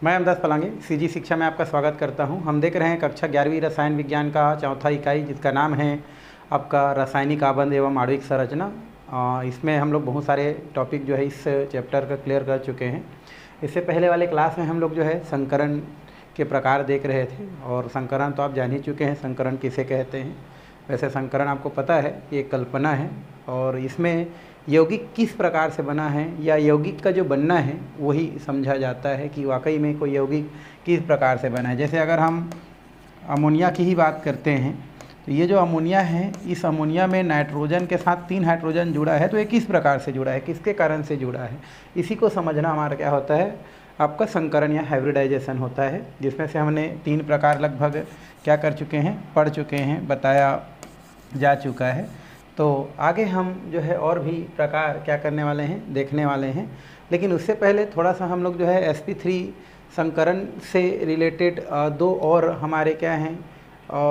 मैं अमदास पलांगे सीजी शिक्षा में आपका स्वागत करता हूं। हम देख रहे हैं कक्षा 11वीं रसायन विज्ञान का चौथा इकाई, जिसका नाम है आपका रासायनिक आबंध एवं आणविक संरचना। इसमें हम लोग बहुत सारे टॉपिक जो है इस चैप्टर का क्लियर कर चुके हैं। इससे पहले वाले क्लास में हम लोग जो है संकरण के प्रकार देख रहे थे, और संकरण तो आप जान ही चुके हैं संकरण किसे कहते हैं। वैसे संकरण आपको पता है ये कल्पना है, और इसमें यौगिक किस प्रकार से बना है या यौगिक का जो बनना है वही समझा जाता है कि वाकई में कोई यौगिक किस प्रकार से बना है। जैसे अगर हम अमोनिया की ही बात करते हैं तो ये जो अमोनिया है, इस अमोनिया में नाइट्रोजन के साथ 3 हाइड्रोजन जुड़ा है, तो ये किस प्रकार से जुड़ा है, किसके कारण से जुड़ा है, इसी को समझना हमारा क्या होता है, आपका संकरण या हाइब्रिडाइजेशन होता है। जिसमें से हमने 3 प्रकार लगभग क्या कर चुके हैं, पढ़ चुके हैं, बताया जा चुका है। तो आगे हम जो है और भी प्रकार क्या करने वाले हैं, देखने वाले हैं। लेकिन उससे पहले थोड़ा सा हम लोग जो है sp3 संकरण से रिलेटेड 2 और हमारे क्या हैं,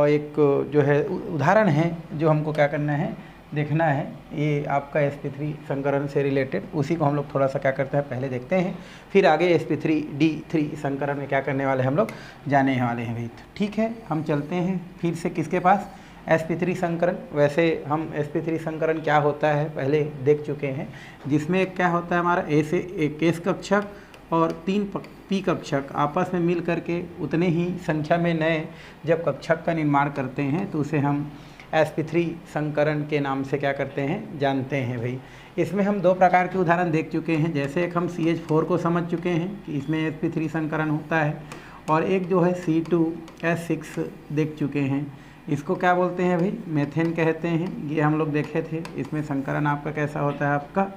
एक जो है उदाहरण है जो हमको क्या करना है, देखना है। ये आपका sp3 संकरण से रिलेटेड, उसी को हम लोग थोड़ा सा क्या करते हैं पहले देखते हैं, फिर आगे sp3d3 संकरण में क्या करने वाले हम लोग जाने वाले हैं भाई। ठीक है, हम चलते हैं फिर से किसके पास, sp3 संकरण। वैसे हम sp3 संकरण क्या होता है पहले देख चुके हैं, जिसमें क्या होता है हमारा A से एक केस कक्षक और 3 पी कक्षक आपस में मिल करके उतने ही संख्या में नए जब कक्षक का निर्माण करते हैं तो उसे हम sp3 संकरण के नाम से क्या करते हैं, जानते हैं भाई। इसमें हम 2 प्रकार के उदाहरण देख चुके हैं। जैसे एक हम CH4 को समझ चुके हैं कि इसमें sp3 संकरण होता है, और एक जो है C2H6 देख चुके हैं। इसको क्या बोलते हैं भाई, मेथेन कहते हैं। ये हम लोग देखे थे। इसमें संकरण आपका कैसा होता है, आपका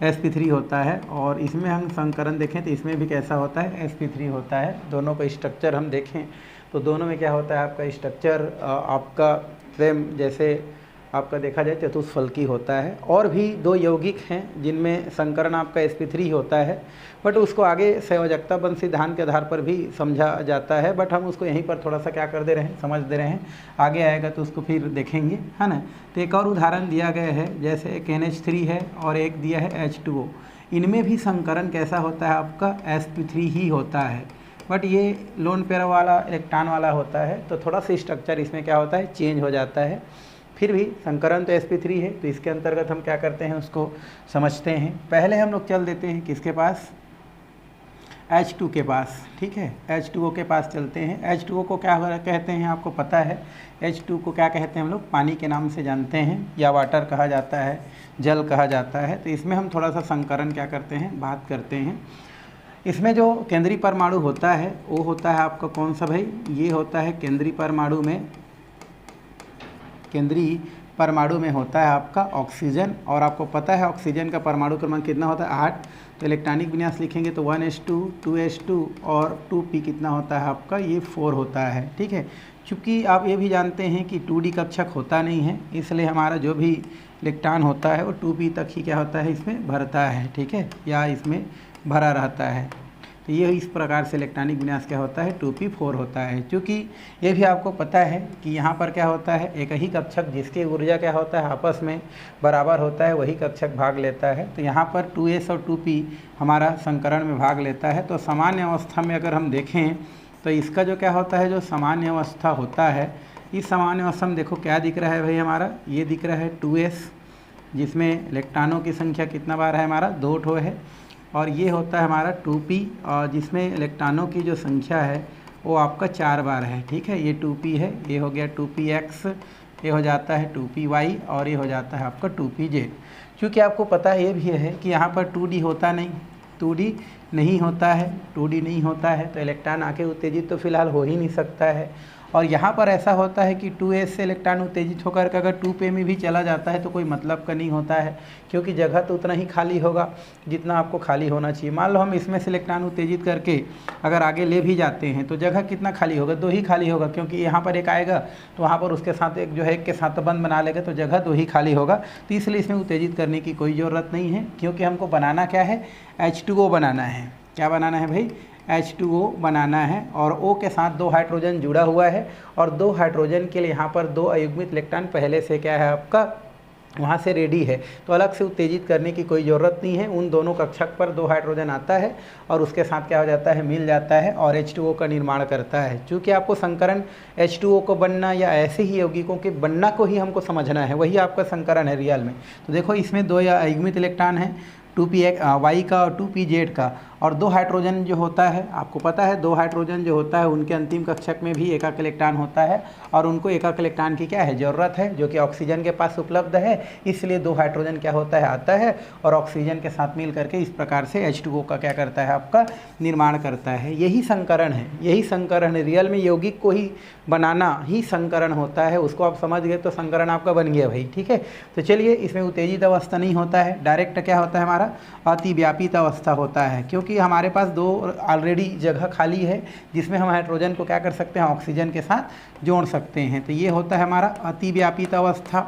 sp3 होता है। और इसमें हम संकरण देखें तो इसमें भी कैसा होता है, sp3 होता है। दोनों का स्ट्रक्चर हम देखें तो दोनों में क्या होता है, आपका स्ट्रक्चर आपका फ्रेम जैसे आपका देखा जाए चतुष्फलकी होता है। और भी 2 यौगिक हैं जिनमें संकरण आपका sp3 होता है, बट उसको आगे संयोजकता बंध सिद्धांत के आधार पर भी समझा जाता है। बट हम उसको यहीं पर थोड़ा सा क्या कर दे रहे हैं, समझ दे रहे हैं। आगे आएगा तो उसको फिर देखेंगे, है ना। तो एक और उदाहरण दिया गया है, जैसे एक NH3 है और एक दिया है H2O। इनमें भी संकरण कैसा होता है, आपका sp3 ही होता है, बट ये लोन पेयर वाला इलेक्ट्रॉन वाला होता है, तो थोड़ा सा स्ट्रक्चर इसमें क्या होता है, चेंज हो जाता है। फिर भी संकरण तो sp3 है, तो इसके अंतर्गत हम क्या करते हैं, उसको समझते हैं। पहले हम लोग चल देते हैं किसके पास, H2 के पास। ठीक है, H2O के पास चलते हैं। H2O को क्या कहते हैं, आपको पता है। H2 को क्या कहते हैं हम लोग, पानी के नाम से जानते हैं, या वाटर कहा जाता है, जल कहा जाता है। तो इसमें हम थोड़ा सा संकरण क्या करते हैं, बात करते हैं। इसमें जो केंद्रीय परमाणु होता है वो होता है आपका कौन सा भाई, ये होता है केंद्रीय परमाणु में होता है आपका ऑक्सीजन। और आपको पता है ऑक्सीजन का परमाणु क्रमांक कितना होता है, 8। तो इलेक्ट्रॉनिक विन्यास लिखेंगे तो 1s2 2s2 और 2p कितना होता है आपका, ये 4 होता है। ठीक है, चूँकि आप ये भी जानते हैं कि 2d कक्षक होता नहीं है, इसलिए हमारा जो भी इलेक्ट्रॉन होता है वो 2p तक ही क्या होता है, इसमें भरता है। ठीक है, या इसमें भरा रहता है। तो ये इस प्रकार से इलेक्ट्रॉनिक विन्यास क्या होता है, 2p4 होता है। क्योंकि ये भी आपको पता है कि यहाँ पर क्या होता है, एक ही कक्षक जिसकी ऊर्जा क्या होता है, आपस में बराबर होता है, वही कक्षक भाग लेता है। तो यहाँ पर 2s और 2p हमारा संकरण में भाग लेता है। तो सामान्य अवस्था में अगर हम देखें तो इसका जो क्या होता है, जो सामान्य अवस्था होता है, इस सामान्य अवस्था में देखो क्या दिख रहा है भाई, हमारा ये दिख रहा है 2s, जिसमें इलेक्ट्रॉनों की संख्या कितना बार है, हमारा 2 ठो है। और ये होता है हमारा 2p, और जिसमें इलेक्ट्रॉनों की जो संख्या है वो आपका 4 बार है। ठीक है, ये 2p है, ये हो गया 2px, ये हो जाता है 2py, और ये हो जाता है आपका 2pz। क्योंकि आपको पता है ये भी है कि यहाँ पर 2d होता नहीं, 2d नहीं होता है, 2d नहीं होता है, तो इलेक्ट्रॉन आके उत्तेजित तो फिलहाल हो ही नहीं सकता है। और यहाँ पर ऐसा होता है कि 2s से इलेक्ट्रॉन उत्तेजित होकर के अगर 2p में भी चला जाता है तो कोई मतलब का नहीं होता है, क्योंकि जगह तो उतना ही खाली होगा जितना आपको खाली होना चाहिए। मान लो हम इसमें से इलेक्ट्रॉन उत्तेजित करके अगर आगे ले भी जाते हैं तो जगह कितना खाली होगा, 2 ही खाली होगा, क्योंकि यहाँ पर एक आएगा तो वहाँ पर उसके साथ एक जो है एक के साथ बंद बना लेगा, तो जगह 2 ही खाली होगा। तो इसलिए इसमें उत्तेजित करने की कोई ज़रूरत नहीं है, क्योंकि हमको बनाना क्या है, H2O बनाना है। क्या बनाना है भाई, H2O बनाना है, और O के साथ 2 हाइड्रोजन जुड़ा हुआ है, और 2 हाइड्रोजन के लिए यहाँ पर 2 अयुग्मित इलेक्ट्रॉन पहले से क्या है आपका वहाँ से रेडी है, तो अलग से उत्तेजित करने की कोई ज़रूरत नहीं है। उन दोनों कक्षक पर 2 हाइड्रोजन आता है और उसके साथ क्या हो जाता है, मिल जाता है और H2O का निर्माण करता है। चूँकि आपको संकरण H2O को बनना या ऐसे ही यौगिकों के बनना को ही हमको समझना है, वही आपका संकरण है रियल में। तो देखो इसमें 2 या युग्मित इलेक्ट्रॉन है, 2p का और 2pz का, और 2 हाइड्रोजन जो होता है, आपको पता है 2 हाइड्रोजन जो होता है उनके अंतिम कक्षक में भी एकक इलेक्ट्रॉन होता है और उनको एकक इलेक्ट्रॉन की क्या है, ज़रूरत है, जो कि ऑक्सीजन के पास उपलब्ध है। इसलिए 2 हाइड्रोजन क्या होता है, आता है और ऑक्सीजन के साथ मिल करके इस प्रकार से H2O का क्या करता है, आपका निर्माण करता है। यही संकरण है, यही संकरण है। रियल में यौगिक को ही बनाना ही संकरण होता है। उसको आप समझ गए तो संकरण आपका बन गया भाई, ठीक है। तो चलिए, इसमें उत्तेजित अवस्था नहीं होता है, डायरेक्ट क्या होता है, हमारा अतिव्यापित अवस्था होता है, क्योंकि हमारे पास 2 ऑलरेडी जगह खाली है जिसमें हम हाइड्रोजन को क्या कर सकते हैं, ऑक्सीजन के साथ जोड़ सकते हैं। तो ये होता है हमारा अतिव्यापित अवस्था।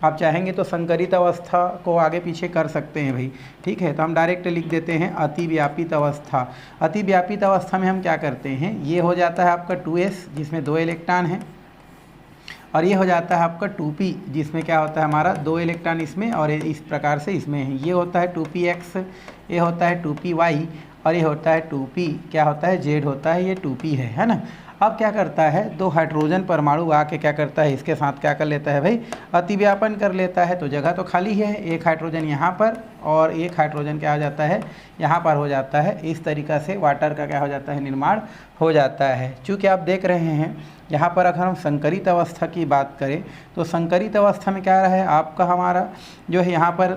आप चाहेंगे तो संकरित अवस्था को आगे पीछे कर सकते हैं भाई, ठीक है। तो हम डायरेक्ट लिख देते हैं अतिव्यापित अवस्था। अतिव्यापित अवस्था में हम क्या करते हैं, ये हो जाता है आपका 2s जिसमें 2 इलेक्ट्रॉन हैं, और ये हो जाता है आपका 2p जिसमें क्या होता है, हमारा 2 इलेक्ट्रॉन इसमें और इस प्रकार से इसमें है। ये होता है 2px, ये होता है 2py और ये होता है 2p क्या होता है, z होता है, ये 2p है ना। अब क्या करता है, 2 हाइड्रोजन परमाणु आके क्या करता है, इसके साथ क्या कर लेता है भाई, अतिव्यापन कर लेता है। तो जगह तो खाली है, 1 हाइड्रोजन यहाँ पर और 1 हाइड्रोजन क्या हो जाता है, यहाँ पर हो जाता है। इस तरीक़ा से वाटर का क्या हो जाता है, निर्माण हो जाता है। चूँकि आप देख रहे हैं यहाँ पर अगर हम संकरित अवस्था की बात करें तो संकरित अवस्था में क्या रहा है आपका, हमारा जो है यहाँ पर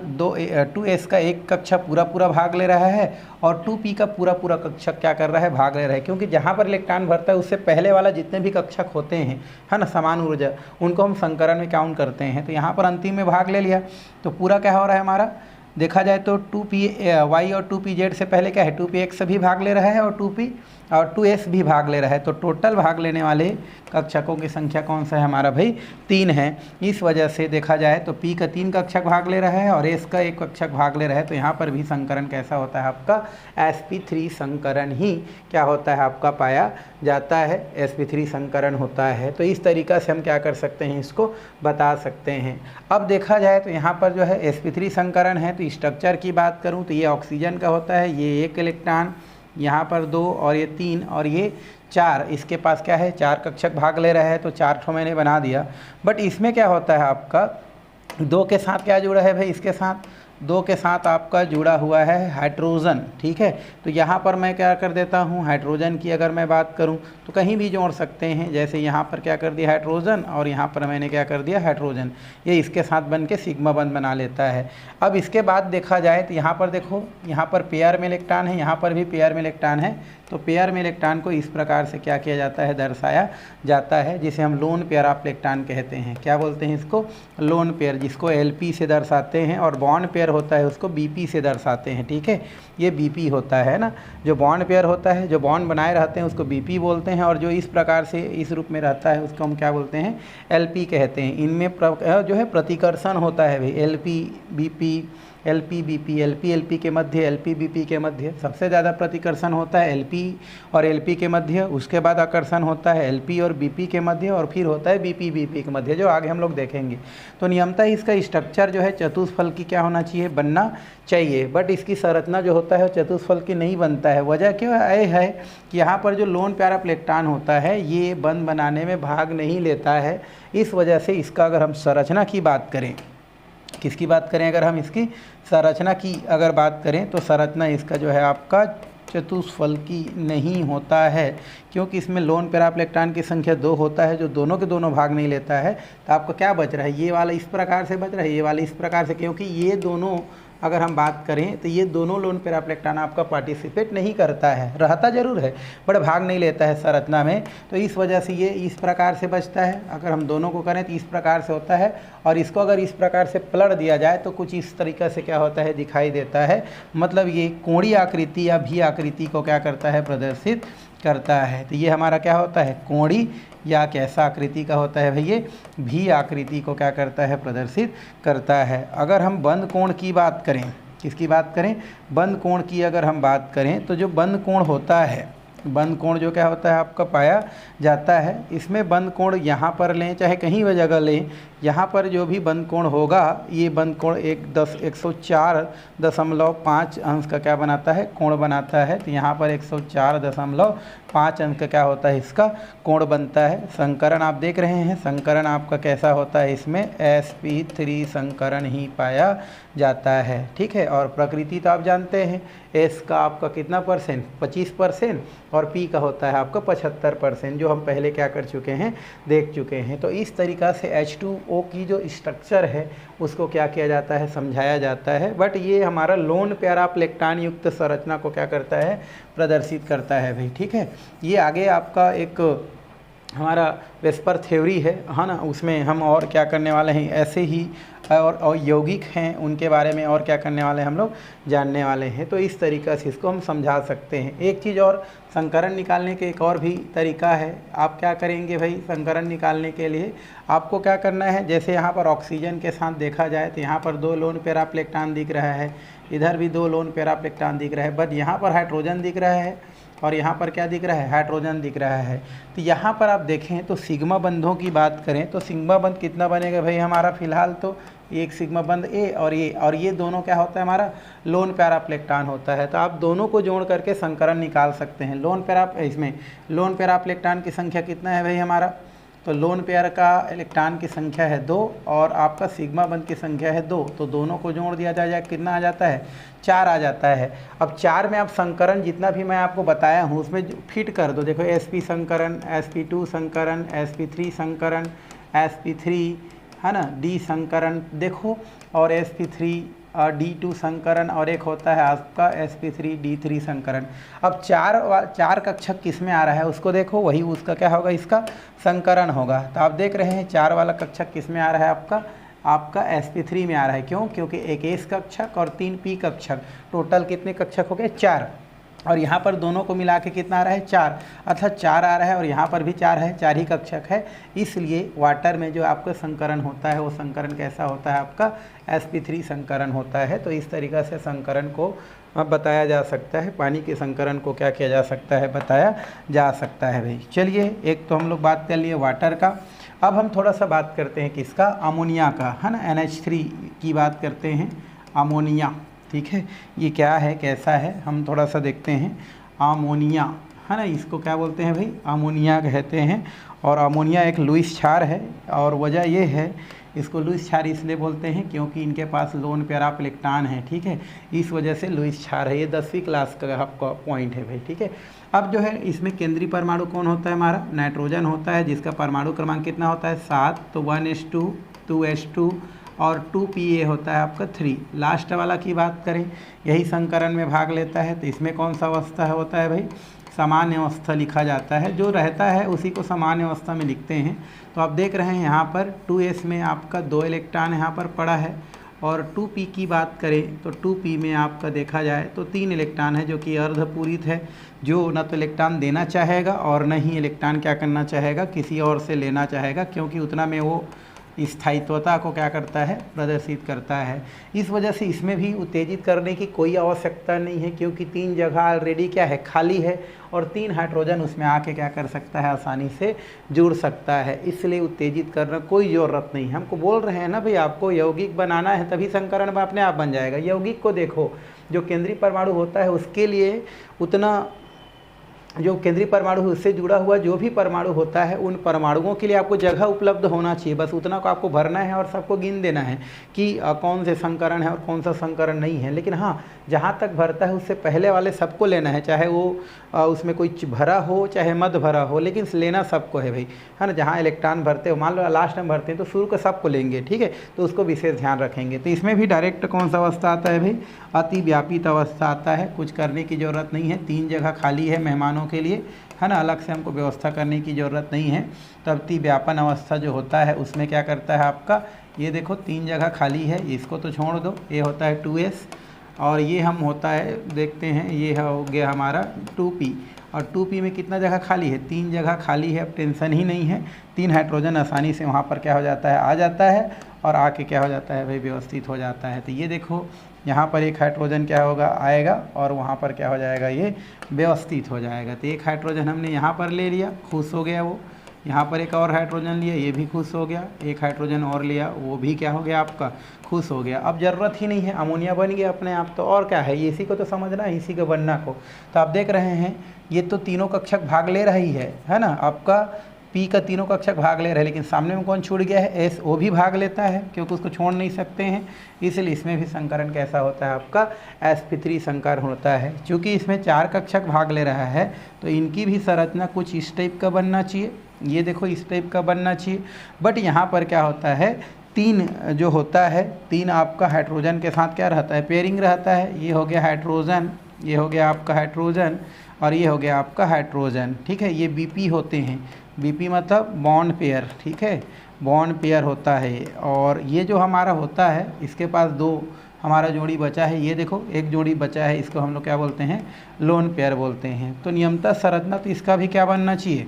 2s का एक कक्षक पूरा भाग ले रहा है और 2p का पूरा कक्षक क्या कर रहा है, भाग ले रहा है। क्योंकि जहाँ पर इलेक्ट्रॉन भरता है उससे पहले वाला जितने भी कक्षक होते हैं, है ना, समान ऊर्जा, उनको हम संकरण में काउंट करते हैं। तो यहाँ पर अंतिम में भाग ले लिया तो पूरा क्या हो रहा है हमारा, देखा जाए तो 2py और 2pz से पहले क्या है, 2px भी भाग ले रहा है और 2p और 2s भी भाग ले रहा है। तो टोटल भाग लेने वाले कक्षकों की संख्या कौन सा है हमारा भाई, 3 है। इस वजह से देखा जाए तो p का 3 कक्षक भाग ले रहा है और s का 1 कक्षक भाग ले रहा है। तो यहाँ पर भी संकरण कैसा होता है आपका, sp3 संकरण ही क्या होता है आपका, पाया जाता है, sp3 संकरण होता है। तो इस तरीक़ा से हम क्या कर सकते हैं, इसको बता सकते हैं। अब देखा जाए तो यहाँ पर जो है sp3 संकरण है, तो स्ट्रक्चर की बात करूँ तो ये ऑक्सीजन का होता है, ये 1 इलेक्ट्रॉन, यहाँ पर 2 और ये 3 और ये 4, इसके पास क्या है, 4 कक्षक भाग ले रहा है। तो 4 ठो मैंने बना दिया। बट इसमें क्या होता है आपका, 2 के साथ क्या जुड़ा है भाई, इसके साथ 2 के साथ आपका जुड़ा हुआ है हाइड्रोजन, ठीक है। तो यहाँ पर मैं क्या कर देता हूँ, हाइड्रोजन की अगर मैं बात करूँ तो कहीं भी जोड़ सकते हैं। जैसे यहाँ पर क्या कर दिया हाइड्रोजन और यहाँ पर मैंने क्या कर दिया हाइड्रोजन, ये इसके साथ बन के सिग्मा बंध बना लेता है। अब इसके बाद देखा जाए तो यहाँ पर देखो, यहाँ पर पेयर में इलेक्ट्रॉन है, यहाँ पर भी पेयर में इलेक्ट्रॉन है। तो पेयर में इलेक्ट्रॉन को इस प्रकार से क्या किया जाता है, दर्शाया जाता है, जिसे हम लोन पेयर ऑफ इलेक्ट्रॉन कहते हैं। क्या बोलते हैं इसको, लोन पेयर, जिसको LP से दर्शाते हैं, और बॉन्ड पेयर होता है उसको BP से दर्शाते हैं, ठीक है। ये BP होता है ना, जो बॉन्ड पेयर होता है, जो बॉन्ड बनाए रहते हैं उसको BP बोलते हैं, और जो इस प्रकार से इस रूप में रहता है उसको हम क्या बोलते हैं, LP कहते हैं। इनमें जो है प्रतिकर्षण होता है भाई, LP BP LP BP LP LP के मध्य, LP BP के मध्य सबसे ज़्यादा प्रतिकर्षण होता है LP और LP के मध्य। उसके बाद आकर्षण होता है LP और BP के मध्य, और फिर होता है BP BP के मध्य, जो आगे हम लोग देखेंगे। तो नियमतः इसका स्ट्रक्चर जो है चतुष्फल की क्या होना चाहिए, बनना चाहिए। बट इसकी संरचना जो होता है चतुष्फल की नहीं बनता है। वजह क्यों है कि यहाँ पर जो लोन पेयर ऑफ इलेक्ट्रॉन होता है ये बंध बनाने में भाग नहीं लेता है। इस वजह से इसका अगर हम संरचना की बात करें, किसकी बात करें, अगर हम इसकी संरचना की अगर बात करें तो संरचना इसका जो है आपका चतुष्फल की नहीं होता है, क्योंकि इसमें लोन पेयर ऑफ इलेक्ट्रॉन की संख्या 2 होता है, जो दोनों के दोनों भाग नहीं लेता है। तो आपको क्या बच रहा है, ये वाला इस प्रकार से बच रहा है, ये वाला इस प्रकार से, क्योंकि ये दोनों अगर हम बात करें तो ये दोनों लोन पेयर ऑफ इलेक्ट्रॉन आपका पार्टिसिपेट नहीं करता है, रहता जरूर है बट भाग नहीं लेता है संरचना में। तो इस वजह से ये इस प्रकार से बचता है। अगर हम दोनों को करें तो इस प्रकार से होता है, और इसको अगर इस प्रकार से पलट दिया जाए तो कुछ इस तरीक़े से क्या होता है, दिखाई देता है। मतलब ये कोणीय आकृति या भी आकृति को क्या करता है, प्रदर्शित करता है। तो ये हमारा क्या होता है, कोणीय या कैसा आकृति का होता है भैया, भी आकृति को क्या करता है, प्रदर्शित करता है। अगर हम बंद कोण की बात करें, किसकी बात करें, बंद कोण की अगर हम बात करें तो जो बंद कोण होता है, बंद कोण जो क्या होता है आपका पाया जाता है, इसमें बंद कोण यहाँ पर लें चाहे कहीं भी जगह लें, यहाँ पर जो भी बंद कोण होगा ये बंद कोण 104.5 अंश का क्या बनाता है, कोण बनाता है। तो यहाँ पर 104.5 अंश का क्या होता है, इसका कोण बनता है। संकरण आप देख रहे हैं, संकरण आपका कैसा होता है, इसमें sp3 संकरण ही पाया जाता है, ठीक है। और प्रकृति तो आप जानते हैं, S का आपका कितना परसेंट, 25%, और P का होता है आपका 75%, जो हम पहले क्या कर चुके हैं, देख चुके हैं। तो इस तरीक़ा से H2O की जो स्ट्रक्चर है उसको क्या किया जाता है, समझाया जाता है। बट ये हमारा लोन प्यारा प्लेक्टान युक्त संरचना को क्या करता है, प्रदर्शित करता है भाई, ठीक है। ये आगे आपका एक हमारा वेस्पर थ्योरी है ना, उसमें हम और क्या करने वाले हैं, ऐसे ही और यौगिक हैं उनके बारे में और क्या करने वाले हैं, हम लोग जानने वाले हैं। तो इस तरीक़ा से इसको हम समझा सकते हैं। एक चीज़ और, संकरण निकालने के एक और भी तरीका है। आप क्या करेंगे भाई, संकरण निकालने के लिए आपको क्या करना है, जैसे यहाँ पर ऑक्सीजन के साथ देखा जाए तो यहाँ पर 2 लोन पैरा प्लेक्टान दिख रहा है, इधर भी 2 लोन पैरा प्लेक्टान दिख रहा है, बट यहाँ पर हाइड्रोजन दिख रहा है और यहाँ पर क्या दिख रहा है, हाइड्रोजन दिख रहा है। तो यहाँ पर आप देखें तो सिग्मा बंधों की बात करें तो सिग्मा बंध कितना बनेगा भाई हमारा, फिलहाल तो एक सिग्मा बंध ए और ये दोनों क्या होता है हमारा, लोन पैरा प्लेक्टान होता है। तो आप दोनों को जोड़ करके संकरण निकाल सकते हैं। लोन पैरा प्लेक्टान की संख्या कितना है भाई हमारा, तो लोन पेयर का इलेक्ट्रॉन की संख्या है 2 और आपका सिग्मा बंध की संख्या है 2, तो दोनों को जोड़ दिया जाए कितना आ जाता है, 4 आ जाता है। अब 4 में आप संकरण जितना भी मैं आपको बताया हूँ उसमें फिट कर दो। देखो sp संकरण, sp2 संकरण, sp3 संकरण, sp3 है ना, d संकरण देखो, और sp3 D2 संकरण, और एक होता है आपका sp3 D3 संकरण। अब चार कक्षक किस में आ रहा है उसको देखो, वही उसका क्या होगा, इसका संकरण होगा। तो आप देख रहे हैं 4 वाला कक्षक किस में आ रहा है, आपका sp3 में आ रहा है। क्यों, क्योंकि एक S कक्षक और 3 P कक्षक, टोटल कितने कक्षक हो गए, 4, और यहाँ पर दोनों को मिला के कितना आ रहा है, 4, अर्थात 4 आ रहा है और यहाँ पर भी 4 है, 4 ही कक्षक है। इसलिए वाटर में जो आपका संकरण होता है वो संकरण कैसा होता है, आपका sp3 संकरण होता है। तो इस तरीक़ा से संकरण को बताया जा सकता है, पानी के संकरण को क्या किया जा सकता है, बताया जा सकता है भाई। चलिए, एक तो हम लोग बात कर लिए वाटर का, अब हम थोड़ा सा बात करते हैं किसका, अमोनिया का, है ना, NH3 की बात करते हैं, अमोनिया, ठीक है। ये क्या है, कैसा है, हम थोड़ा सा देखते हैं। अमोनिया, है ना, इसको क्या बोलते हैं भाई, अमोनिया कहते हैं। और अमोनिया एक लुईस क्षार है, और वजह ये है इसको लुईस क्षार इसलिए बोलते हैं क्योंकि इनके पास लोन पैरा प्लेक्टान है, ठीक है, इस वजह से लुईस क्षार है। ये 10वीं क्लास का आपका पॉइंट है भाई, ठीक है। अब जो है इसमें केंद्रीय परमाणु कौन होता है, हमारा नाइट्रोजन होता है, जिसका परमाणु क्रमांक कितना होता है, 7, तो 1s2 2s2 और 2pa होता है आपका 3। लास्ट वाला की बात करें, यही संकरण में भाग लेता है, तो इसमें कौन सा अवस्था होता है भाई, सामान्य अवस्था लिखा जाता है। जो रहता है उसी को सामान्य अवस्था में लिखते हैं। तो आप देख रहे हैं यहाँ पर 2s में आपका 2 इलेक्ट्रॉन यहाँ पर पड़ा है, और 2p की बात करें तो 2p में आपका देखा जाए तो 3 इलेक्ट्रॉन है, जो कि अर्धपूरित है, जो न तो इलेक्ट्रॉन देना चाहेगा और न ही इलेक्ट्रॉन क्या करना चाहेगा, किसी और से लेना चाहेगा, क्योंकि उतना में वो स्थायित्वता को क्या करता है, प्रदर्शित करता है। इस वजह से इसमें भी उत्तेजित करने की कोई आवश्यकता नहीं है, क्योंकि 3 जगह ऑलरेडी क्या है, खाली है, और 3 हाइड्रोजन उसमें आके क्या कर सकता है, आसानी से जुड़ सकता है। इसलिए उत्तेजित करना कोई ज़रूरत नहीं है। हमको बोल रहे हैं ना भाई, आपको यौगिक बनाना है तभी संकरण में अपने आप बन जाएगा। यौगिक को देखो, जो केंद्रीय परमाणु होता है उसके लिए उतना, जो केंद्रीय परमाणु है उससे जुड़ा हुआ जो भी परमाणु होता है, उन परमाणुओं के लिए आपको जगह उपलब्ध होना चाहिए। बस उतना को आपको भरना है और सबको गिन देना है कि कौन से संकरण है और कौन सा संकरण नहीं है। लेकिन हाँ, जहाँ तक भरता है उससे पहले वाले सबको लेना है, चाहे वो उसमें कोई भरा हो चाहे मध्य भरा हो, लेकिन लेना सबको है भाई, है ना। जहाँ इलेक्ट्रॉन भरते हो, मान लो लास्ट में भरते हैं तो शुरू का सबको लेंगे, ठीक है, तो उसको विशेष ध्यान रखेंगे। तो इसमें भी डायरेक्ट कौन सा अवस्था आता है भाई, अति व्यापित अवस्था आता है। कुछ करने की ज़रूरत नहीं है, 3 जगह खाली है मेहमानों के लिए, है ना, अलग से हमको व्यवस्था करने की ज़रूरत नहीं है। तो अति व्यापन अवस्था जो होता है उसमें क्या करता है आपका, ये देखो 3 जगह खाली है, इसको तो छोड़ दो, ये होता है 2s, और ये हम होता है देखते हैं, ये हो गया हमारा 2p, और 2p में कितना जगह खाली है, 3 जगह खाली है। अब टेंशन ही नहीं है, 3 हाइड्रोजन आसानी से वहाँ पर क्या हो जाता है, आ जाता है, और आके क्या हो जाता है भाई, व्यवस्थित हो जाता है। तो ये देखो यहाँ पर एक हाइड्रोजन क्या होगा, आएगा, और वहाँ पर क्या हो जाएगा, ये व्यवस्थित हो जाएगा। तो एक हाइड्रोजन हमने यहाँ पर ले लिया, खुश हो गया वो, यहाँ पर एक और हाइड्रोजन लिया, ये भी खुश हो गया, एक हाइड्रोजन और लिया, वो भी क्या हो गया आपका, खुश हो गया। अब ज़रूरत ही नहीं है, अमोनिया बन गया अपने आप, तो और क्या है, इसी को तो समझना है, इसी के बनना को। तो आप देख रहे हैं ये तो तीनों कक्षक भाग ले रही है ना, आपका पी का तीनों कक्षक भाग ले रहे हैं, लेकिन सामने में कौन छूट गया है, एस, वो भी भाग लेता है क्योंकि उसको छोड़ नहीं सकते हैं, इसलिए इसमें भी संकरण कैसा होता है आपका, sp3 संकरण होता है। चूँकि इसमें 4 कक्षक भाग ले रहा है तो इनकी भी संरचना कुछ इस टाइप का बनना चाहिए, ये देखो इस टाइप का बनना चाहिए। बट यहाँ पर क्या होता है, 3 जो होता है, 3 आपका हाइड्रोजन के साथ क्या रहता है, पेयरिंग रहता है। ये हो गया हाइड्रोजन, ये हो गया आपका हाइड्रोजन, और ये हो गया आपका हाइड्रोजन, ठीक है। ये बीपी होते हैं, बीपी मतलब बॉन्ड पेयर, ठीक है, बॉन्ड पेयर होता है। और ये जो हमारा होता है, इसके पास 2 हमारा जोड़ी बचा है, ये देखो एक जोड़ी बचा है, इसको हम लोग क्या बोलते हैं, लोन पेयर बोलते हैं। तो नियमतः संरचना तो इसका भी क्या बनना चाहिए,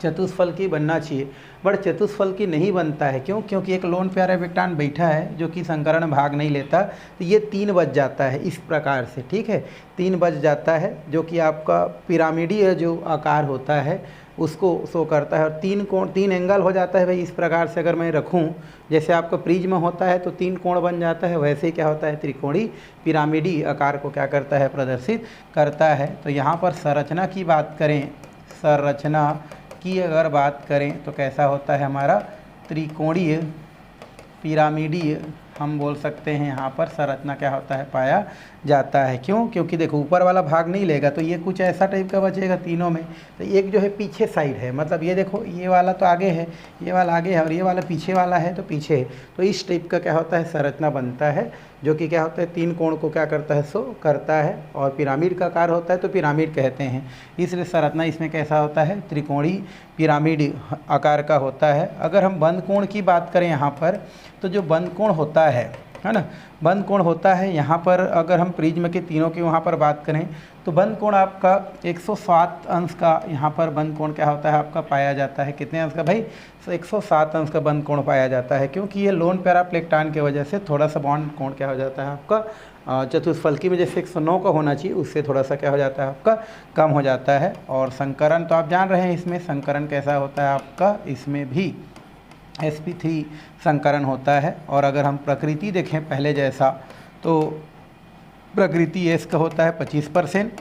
चतुष्फलकी बनना चाहिए। बट चतुष्फलकी नहीं बनता है, क्यों, क्योंकि एक लोन पेयर इलेक्ट्रॉन बैठा है जो कि संकरण में भाग नहीं लेता, तो ये 3 बज जाता है इस प्रकार से, ठीक है, 3 बज जाता है, जो कि आपका पिरामिडीय जो आकार होता है उसको शो करता है। और 3 कोण, 3 एंगल हो जाता है भाई, इस प्रकार से अगर मैं रखूं, जैसे आपका प्रिज्म होता है तो 3 कोण बन जाता है, वैसे ही क्या होता है, त्रिकोणी पिरामिडी आकार को क्या करता है, प्रदर्शित करता है। तो यहाँ पर संरचना की बात करें, संरचना की अगर बात करें तो कैसा होता है हमारा, त्रिकोणीय पिरामिडीय हम बोल सकते हैं। यहाँ पर संरचना क्या होता है, पाया जाता है। क्यों, क्योंकि देखो ऊपर वाला भाग नहीं लेगा तो ये कुछ ऐसा टाइप का बचेगा तीनों में। तो एक जो है पीछे साइड है, मतलब ये देखो ये वाला तो आगे है, ये वाला आगे है, और ये वाला पीछे वाला है तो पीछे है। तो इस टाइप का क्या होता है, संरचना बनता है, जो कि क्या होता है, 3 कोण को क्या करता है, शो करता है। और पिरामिड का आकार होता है तो पिरामिड कहते हैं, इसलिए संरचना इसमें कैसा होता है, त्रिकोणी पिरामिड आकार का होता है। अगर हम बंद कोण की बात करें यहाँ पर, तो जो बंद कोण होता है ना, बंद कोण होता है यहाँ पर, अगर हम प्रिज्म के तीनों की वहाँ पर बात करें तो बंद कोण आपका 107 अंश का यहाँ पर बंद कोण क्या होता है आपका, पाया जाता है। कितने अंश का भाई, 107 अंश का बंद कोण पाया जाता है, क्योंकि ये लोन पैराप्लेक्टान की वजह से थोड़ा सा बॉन्ड कोण क्या हो जाता है आपका, चतुष्फलकी में जैसे 109 का होना चाहिए उससे थोड़ा सा क्या हो जाता है आपका, कम हो जाता है। और संकरण तो आप जान रहे हैं, इसमें संकरण कैसा होता है आपका, इसमें भी sp3 संकरण होता है। और अगर हम प्रकृति देखें पहले जैसा, तो प्रकृति S का होता है 25%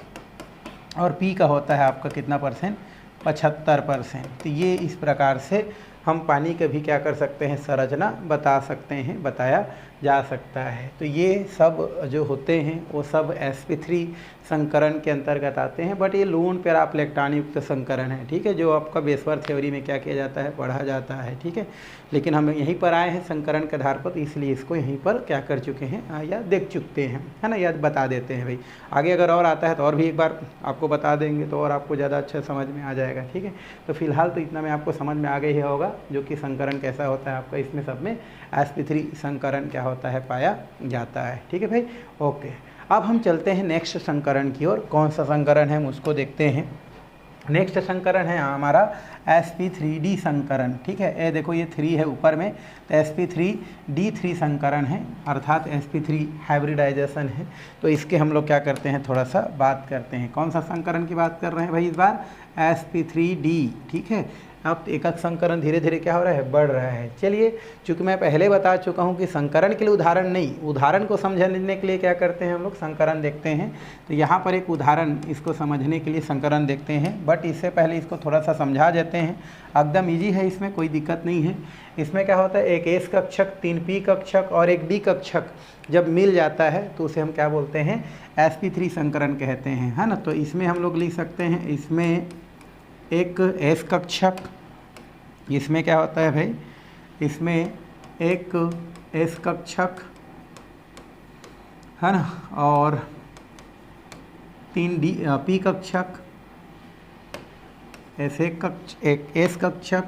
और P का होता है आपका कितना परसेंट, 75%। तो ये इस प्रकार से हम पानी का भी क्या कर सकते हैं, संरचना बता सकते हैं, बताया जा सकता है। तो ये सब जो होते हैं वो सब sp3 संकरण के अंतर्गत आते हैं। बट ये लोन पैराप्लेक्टान युक्त संकरण है, ठीक है, जो आपका बेसवर थ्योरी में क्या किया जाता है, पढ़ा जाता है, ठीक है। लेकिन हम यहीं पर आए हैं संकरण के आधार पर, इसलिए इसको यहीं पर क्या कर चुके हैं, या देख चुके हैं, है ना, या बता देते हैं भाई। आगे अगर और आता है तो और भी एक बार आपको बता देंगे, तो और आपको ज़्यादा अच्छा समझ में आ जाएगा, ठीक है। तो फिलहाल तो इतना में आपको समझ में आ गई ही होगा, जो कि संकरण कैसा होता है आपका, इसमें सब में sp3 संकरण क्या होता है, पाया जाता है, ठीक है भाई, ओके। अब हम चलते हैं नेक्स्ट संकरण की ओर। कौन सा संकरण है हम उसको देखते हैं। नेक्स्ट संकरण है हमारा sp3d संकरण, ठीक है। ये देखो ये 3 है ऊपर में, तो sp3d3 संकरण है, अर्थात sp3 हाइब्रिडाइजेशन है। तो इसके हम लोग क्या करते हैं, थोड़ा सा बात करते हैं। कौन सा संकरण की बात कर रहे हैं भाई इस बार, sp3d, ठीक है। अब एकक संकरण धीरे धीरे क्या हो रहा है, बढ़ रहा है। चलिए, चूँकि मैं पहले बता चुका हूँ कि संकरण के लिए उदाहरण नहीं, उदाहरण को समझने के लिए क्या करते हैं हम लोग, संकरण देखते हैं। तो यहाँ पर एक उदाहरण, इसको समझने के लिए संकरण देखते हैं। बट इससे पहले इसको थोड़ा सा समझा देते हैं, एकदम ईजी है, इसमें कोई दिक्कत नहीं है। इसमें क्या होता है, एक एस कक्षक, 3 पी कक्षक और एक डी कक्षक जब मिल जाता है तो उसे हम क्या बोलते हैं, sp3 संकरण कहते हैं, है ना। तो इसमें हम लोग लिख सकते हैं, इसमें एक एस कक्षक, इसमें क्या होता है भाई, इसमें एक एस कक्षक, है ना, और 3 पी कक्षक, एक एस कक्षक,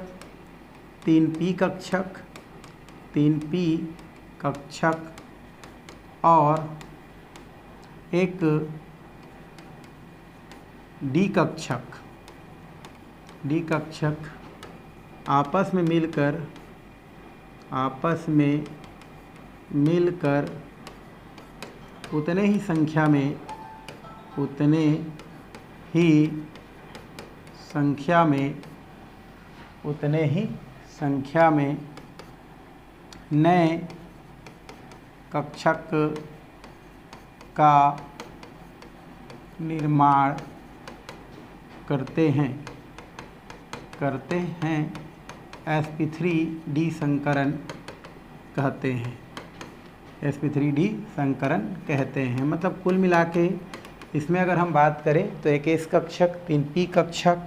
3 पी कक्षक, 3 पी कक्षक और एक डी कक्षक। डी कक्षक आपस में मिलकर उतने ही संख्या में उतने ही संख्या में नए कक्षक का निर्माण करते हैं sp3d संकरण कहते हैं। sp3d संकरण कहते हैं। मतलब कुल मिला के इसमें अगर हम बात करें तो एक s कक्षक, 3 p कक्षक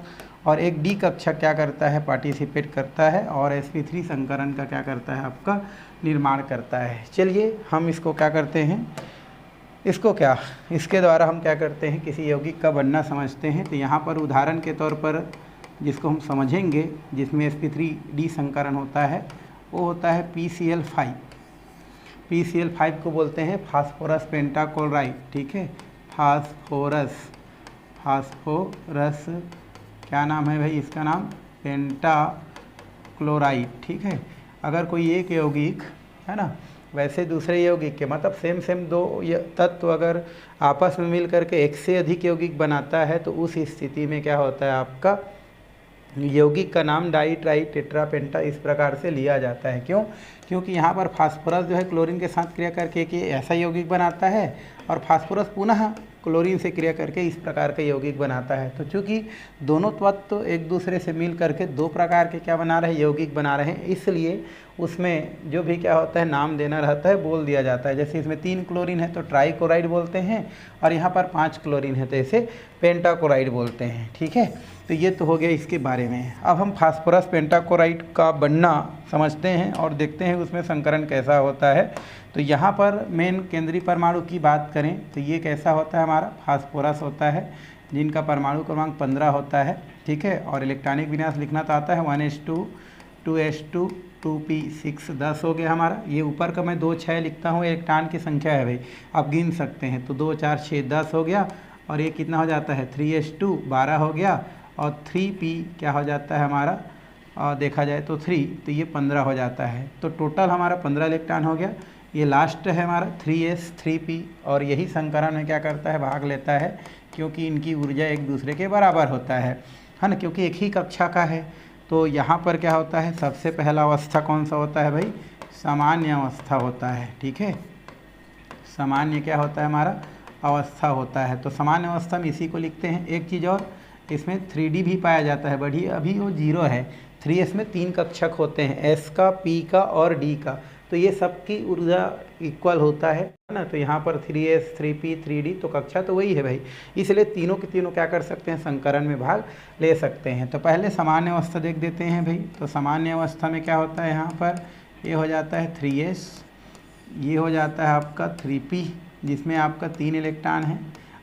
और एक d कक्षक क्या करता है, पार्टिसिपेट करता है और sp3 संकरण का क्या करता है, आपका निर्माण करता है। चलिए हम इसको क्या करते हैं, इसके द्वारा हम क्या करते हैं, किसी यौगिक का बनना समझते हैं। तो यहाँ पर उदाहरण के तौर पर जिसको हम समझेंगे, जिसमें sp3d संकरण होता है, वो होता है PCl5। PCl5 को बोलते हैं फास्फोरस पेंटाक्लोराइड। ठीक है, फास्फोरस क्या नाम है भाई इसका नाम, पेंटाक्लोराइड। ठीक है, अगर कोई एक यौगिक है ना, वैसे दूसरे यौगिक के मतलब सेम दो तत्व अगर आपस में मिल करके एक से अधिक यौगिक बनाता है तो उस स्थिति में क्या होता है, आपका यौगिक का नाम डाई ट्राई टेट्रा पेंटा इस प्रकार से लिया जाता है। क्यों? क्योंकि यहाँ पर फास्फोरस जो है क्लोरीन के साथ क्रिया करके एक ऐसा यौगिक बनाता है और फास्फोरस पुनः क्लोरीन से क्रिया करके इस प्रकार के यौगिक बनाता है। तो चूँकि दोनों तत्व एक दूसरे से मिल करके दो प्रकार के क्या बना रहे हैं, यौगिक बना रहे हैं, इसलिए उसमें जो भी क्या होता है नाम देना रहता है, बोल दिया जाता है। जैसे इसमें 3 क्लोरीन है तो ट्राईक्लोराइड बोलते हैं और यहाँ पर 5 क्लोरीन है तो इसे पेंटाक्लोराइड बोलते हैं। ठीक है, तो ये तो हो गया इसके बारे में। अब हम फास्फोरस पेंटाक्लोराइड का बनना समझते हैं और देखते हैं उसमें संकरण कैसा होता है। तो यहाँ पर मेन केंद्रीय परमाणु की बात करें तो ये कैसा होता है, हमारा फास्फोरस होता है जिनका परमाणु क्रमांक 15 होता है। ठीक है, और इलेक्ट्रॉनिक विन्यास लिखना तो आता है 1s2 2s2 2p6 10 हो गया हमारा। ये ऊपर का मैं 2 6 लिखता हूँ, इलेक्ट्रॉन की संख्या है भाई, आप गिन सकते हैं। तो 2 4 6 10 हो गया और ये कितना हो जाता है 3s2 12 हो गया और 3p क्या हो जाता है हमारा, देखा जाए तो 3, तो ये 15 हो जाता है। तो टोटल हमारा 15 इलेक्ट्रॉन हो गया। ये लास्ट है हमारा 3s 3p और यही संकरण में क्या करता है, भाग लेता है, क्योंकि इनकी ऊर्जा एक दूसरे के बराबर होता है ना, क्योंकि एक ही कक्षा का है। तो यहाँ पर क्या होता है, सबसे पहला अवस्था कौन सा होता है भाई, सामान्य अवस्था होता है। ठीक है, सामान्य क्या होता है हमारा, अवस्था होता है। तो सामान्य अवस्था में इसी को लिखते हैं। एक चीज़ और, इसमें 3D भी पाया जाता है, बढ़िया अभी वो 0 है। 3s में 3 कक्षक होते हैं, s का, p का और d का, तो ये सबकी ऊर्जा इक्वल होता है ना। तो यहाँ पर 3s 3p 3d तो कक्षा तो वही है भाई, इसलिए तीनों के तीनों क्या कर सकते हैं, संकरण में भाग ले सकते हैं। तो पहले सामान्य अवस्था देख देते हैं भाई। तो सामान्य अवस्था में क्या होता है, यहाँ पर ये हो जाता है 3s, ये हो जाता है आपका 3p जिसमें आपका 3 इलेक्ट्रॉन है।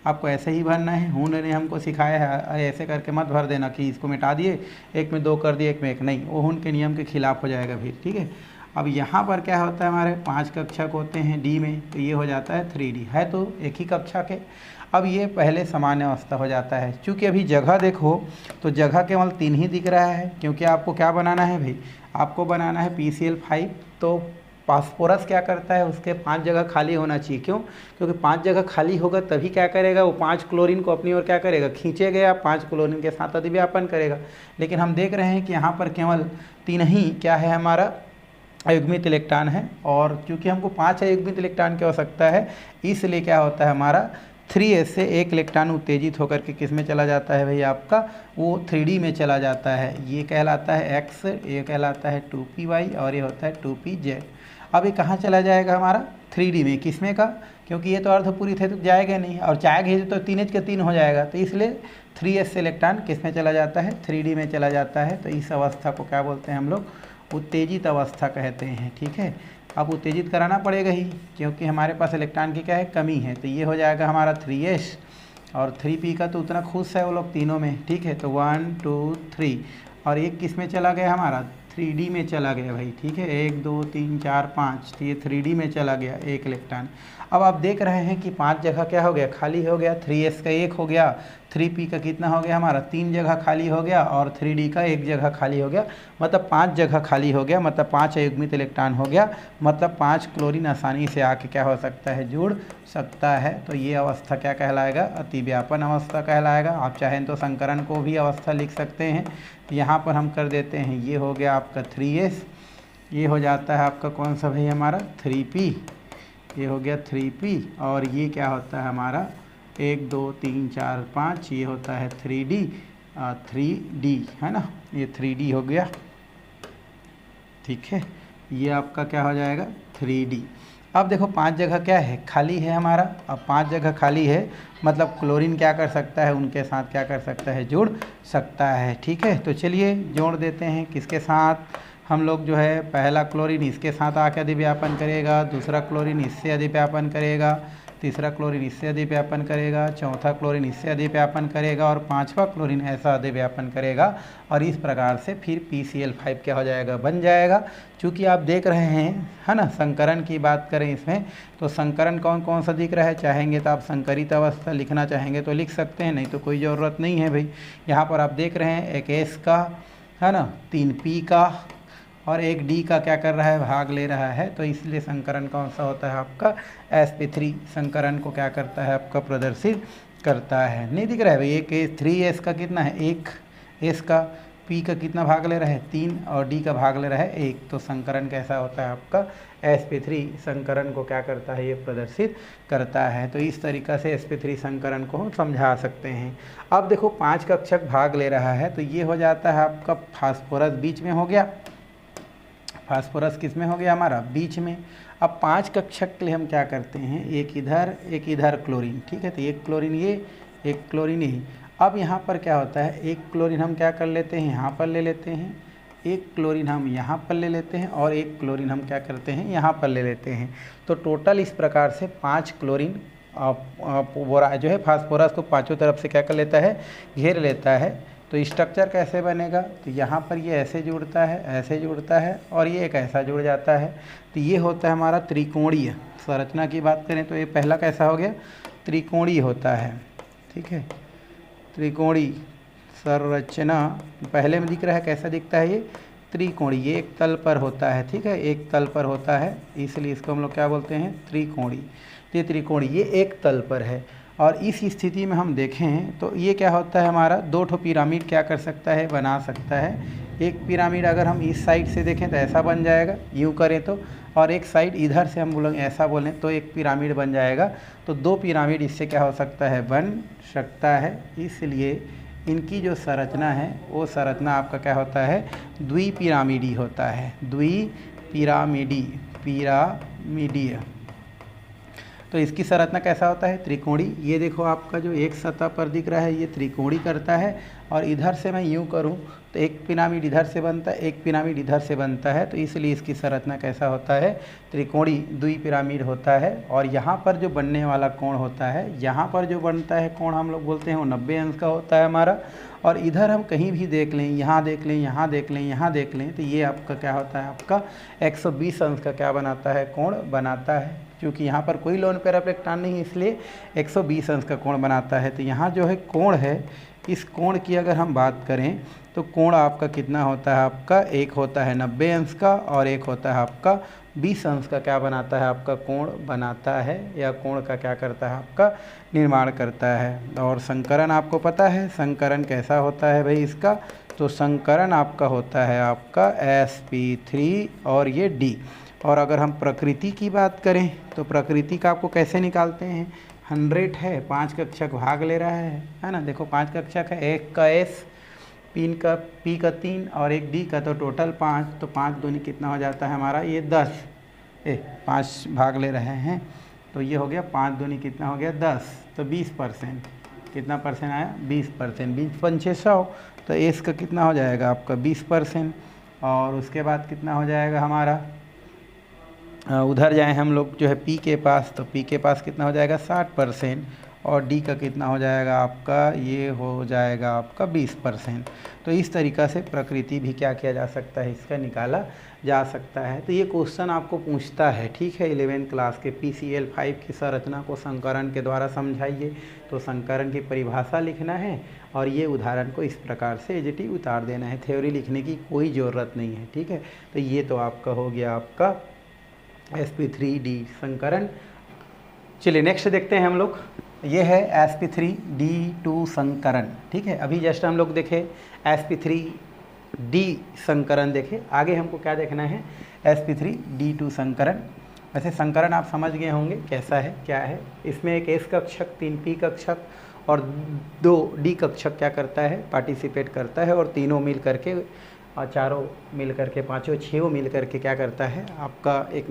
आपको ऐसे ही भरना है, हुन ने हमको सिखाया है, ऐसे करके मत भर देना कि इसको मिटा दिए, एक में 2 कर दिए, एक में 1 नहीं, वो हुन के नियम के खिलाफ हो जाएगा फिर। ठीक है, अब यहाँ पर क्या होता है, हमारे 5 कक्षक होते हैं D में, तो ये हो जाता है 3D, है तो एक ही कक्षा के। अब ये पहले सामान्य अवस्था हो जाता है। चूँकि अभी जगह देखो तो जगह केवल 3 ही दिख रहा है, क्योंकि आपको क्या बनाना है भाई, आपको बनाना है PCl5। तो फास्फोरस क्या करता है, उसके 5 जगह खाली होना चाहिए। क्यों? क्योंकि 5 जगह खाली होगा तभी क्या करेगा, वो 5 क्लोरीन को अपनी ओर क्या करेगा, खींचेगा, 5 क्लोरीन के साथ अधिव्यापन करेगा। लेकिन हम देख रहे हैं कि यहाँ पर केवल 3 ही क्या है, हमारा अयुग्मित इलेक्ट्रॉन है। और क्योंकि हमको 5 अयुग्मित इलेक्ट्रॉन की आवश्यकता है, इसलिए क्या होता है, हमारा 3s से एक इलेक्ट्रॉन उत्तेजित होकर के किस में चला जाता है भाई, आपका वो 3D में चला जाता है। ये कहलाता है x, ये कहलाता है 2py और ये होता है 2pz। अब ये कहाँ चला जाएगा, हमारा 3D में, किसमें का, क्योंकि ये तो अर्धपूरित है तो जाएगा नहीं, और जाएगा तो 3h के 3 हो जाएगा। तो इसलिए 3s से इलेक्ट्रॉन किस में चला जाता है, 3D में चला जाता है। तो इस अवस्था को क्या बोलते हैं हम लोग, उत्तेजित अवस्था कहते हैं। ठीक है, अब उत्तेजित कराना पड़ेगा ही, क्योंकि हमारे पास इलेक्ट्रॉन की क्या है, कमी है। तो ये हो जाएगा हमारा 3s और 3p का तो उतना खुश है वो लोग तीनों में। ठीक है, तो 1 2 3 और एक किस में चला गया, हमारा 3D में चला गया भाई। ठीक है, 1 2 3 4 5, तो ये 3D में चला गया एक इलेक्ट्रॉन। अब आप देख रहे हैं कि 5 जगह क्या हो गया, खाली हो गया। 3s का 1 हो गया, 3p का कितना हो गया हमारा 3 जगह खाली हो गया, और 3d का 1 जगह खाली हो गया, मतलब 5 जगह खाली हो गया, मतलब 5 अयुग्मित इलेक्ट्रॉन हो गया, मतलब 5 क्लोरीन आसानी से आके क्या हो सकता है, जुड़ सकता है। तो ये अवस्था क्या कहलाएगा, अतिव्यापन अवस्था कहलाएगा। आप चाहें तो संकरण को भी अवस्था लिख सकते हैं। यहाँ पर हम कर देते हैं, ये हो गया आपका 3s, ये हो जाता है आपका कौन सा भाई हमारा 3p, ये हो गया 3p, और ये क्या होता है हमारा 1 2 3 4 5, ये होता है 3d है ना, ये 3d हो गया, ठीक है। ये आपका क्या हो जाएगा 3d। अब देखो 5 जगह क्या है, खाली है हमारा। अब 5 जगह खाली है, मतलब क्लोरीन क्या कर सकता है, उनके साथ क्या कर सकता है, जुड़ सकता है, ठीक है। तो चलिए जोड़ देते हैं, किसके साथ हम लोग जो है, पहला क्लोरीन इसके साथ आके अधिव्यापन करेगा, दूसरा क्लोरीन इससे अधिव्यापन करेगा, तीसरा क्लोरीन इससे अधिव्यापन करेगा, चौथा क्लोरीन इससे अधिव्यापन करेगा, और पांचवा क्लोरीन ऐसा अधिव्यापन करेगा, और इस प्रकार से फिर PCl5 क्या हो जाएगा, बन जाएगा। चूँकि आप देख रहे हैं है ना, संकरण की बात करें इसमें, तो संकरण कौन कौन सा दिख रहा है, चाहेंगे तो आप संकरित अवस्था लिखना चाहेंगे तो लिख सकते हैं, नहीं तो कोई ज़रूरत नहीं है भाई। यहाँ पर आप देख रहे हैं एक S का है ना, 3p का और एक D का क्या कर रहा है, भाग ले रहा है, तो इसलिए संकरण कौन सा होता है आपका sp3 संकरण को क्या करता है आपका प्रदर्शित करता है। नहीं दिख रहा है भाई, एक 3s का कितना है, 1 s का, p का कितना भाग ले रहा है 3, और d का भाग ले रहा है 1, तो संकरण कैसा होता है आपका sp3 संकरण को क्या करता है, ये प्रदर्शित करता है। तो इस तरीक़ा से sp3 संकरण को हम समझा सकते हैं। अब देखो 5 कक्षक भाग ले रहा है, तो ये हो जाता है आपका फास्फोरस बीच में हो गया, फास्फोरस किस में हो गया हमारा, बीच में। अब 5 कक्षक के लिए हम क्या करते हैं, एक इधर क्लोरीन, ठीक है। तो एक क्लोरीन ये, एक क्लोरीन ये। अब यहाँ पर क्या होता है, एक क्लोरीन हम क्या कर लेते हैं, यहाँ पर ले लेते हैं, एक क्लोरीन हम यहाँ पर ले लेते हैं, और एक क्लोरीन हम क्या करते हैं, यहाँ पर ले लेते हैं। तो टोटल इस प्रकार से 5 क्लोरीन बोरा जो है फास्फोरस को पाँचों तरफ से क्या कर लेता है, घेर लेता है। तो स्ट्रक्चर कैसे बनेगा, तो यहाँ पर ये ऐसे जुड़ता है, ऐसे जुड़ता है, और ये एक ऐसा जुड़ जाता है। तो ये होता है हमारा त्रिकोणीय संरचना की बात करें तो ये पहला कैसा हो गया, त्रिकोणीय होता है, ठीक है। त्रिकोणीय संरचना पहले में दिख रहा है, कैसा दिखता है ये त्रिकोणीय, ये एक तल पर होता है, ठीक है, एक तल पर होता है, इसलिए इसको हम लोग क्या बोलते हैं, त्रिकोणीय। ये त्रिकोणीय, ये एक तल पर है। और इस स्थिति में हम देखें तो ये क्या होता है हमारा, 2 ठो पिरामिड क्या कर सकता है, बना सकता है। एक पिरामिड अगर हम इस साइड से देखें तो ऐसा बन जाएगा, यूँ करें तो, और एक साइड इधर से हम बोलेंगे ऐसा बोलें तो एक पिरामिड बन जाएगा। तो 2 पिरामिड इससे क्या हो सकता है, बन सकता है। इसलिए इनकी जो संरचना है वो संरचना आपका क्या होता है, द्विपिरामिडी होता है, पिरामिडीय। तो इसकी संरचना कैसा होता है, त्रिकोणी। ये देखो आपका जो एक सतह पर दिख रहा है ये त्रिकोणी करता है, और इधर से मैं यूँ करूँ तो एक पिरामिड इधर से बनता है, एक पिरामिड इधर से बनता है। तो इसलिए इसकी संरचना कैसा होता है, त्रिकोणी द्विपिरामिड होता है। और यहाँ पर जो बनने वाला कोण होता है, यहाँ पर जो बनता है कोण हम लोग बोलते हैं वो 90 अंश का होता है हमारा। और इधर हम कहीं भी देख लें, यहाँ देख लें, यहाँ देख लें, यहाँ देख लें, तो ये आपका क्या होता है, आपका 120 अंश का क्या बनाता है, कोण बनाता है। क्योंकि यहाँ पर कोई लोन पैरा इलेक्ट्रॉन नहीं है, इसलिए 120 अंश का कोण बनाता है। तो यहाँ जो है कोण है, इस कोण की अगर हम बात करें तो कोण आपका कितना होता है, आपका एक होता है 90 अंश का, और एक होता है आपका 20 अंश का क्या बनाता है, आपका कोण बनाता है, या कोण का क्या करता है, आपका निर्माण करता है। और संकरण आपको पता है, संकरण कैसा होता है भाई इसका, तो संकरण आपका होता है आपका sp3 और ये D। और अगर हम प्रकृति की बात करें तो प्रकृति का आपको कैसे निकालते हैं, 100 है, 5 कक्षक भाग ले रहा है ना। देखो 5 कक्षक है, एक का S, P का 3 और एक D का, तो टोटल 5। तो 5 दूनी कितना हो जाता है हमारा, ये 10, 5 भाग ले रहे हैं, तो ये हो गया 5 दूनी कितना हो गया 10, तो 20%। कितना परसेंट आया, 20%, 20 पंचे 100, तो S का कितना हो जाएगा आपका 20%। और उसके बाद कितना हो जाएगा हमारा, उधर जाएं हम लोग जो है P के पास, तो P के पास कितना हो जाएगा 60%। और डी का कितना हो जाएगा आपका, ये हो जाएगा आपका 20%। तो इस तरीक़ा से प्रकृति भी क्या किया जा सकता है, इसका निकाला जा सकता है। तो ये क्वेश्चन आपको पूछता है, ठीक है, 11th क्लास के PCl5 की संरचना को संकरण के द्वारा समझाइए। तो संकरण की परिभाषा लिखना है और ये उदाहरण को इस प्रकार से एजेटी उतार देना है, थ्योरी लिखने की कोई ज़रूरत नहीं है, ठीक है। तो ये तो आपका हो गया आपका sp3d संकरण। चलिए नेक्स्ट देखते हैं हम लोग, ये है sp3d2 संकरण, ठीक है। अभी जस्ट हम लोग देखे sp3d संकरण देखे, आगे हमको क्या देखना है, sp3d2 संकरण। वैसे संकरण आप समझ गए होंगे कैसा है क्या है। इसमें एक s कक्षक, 3 p कक्षक और 2 d कक्षक क्या करता है, पार्टिसिपेट करता है, और तीनों मिल करके और चारों मिल करके, पाँचों छः मिल करके क्या करता है आपका एक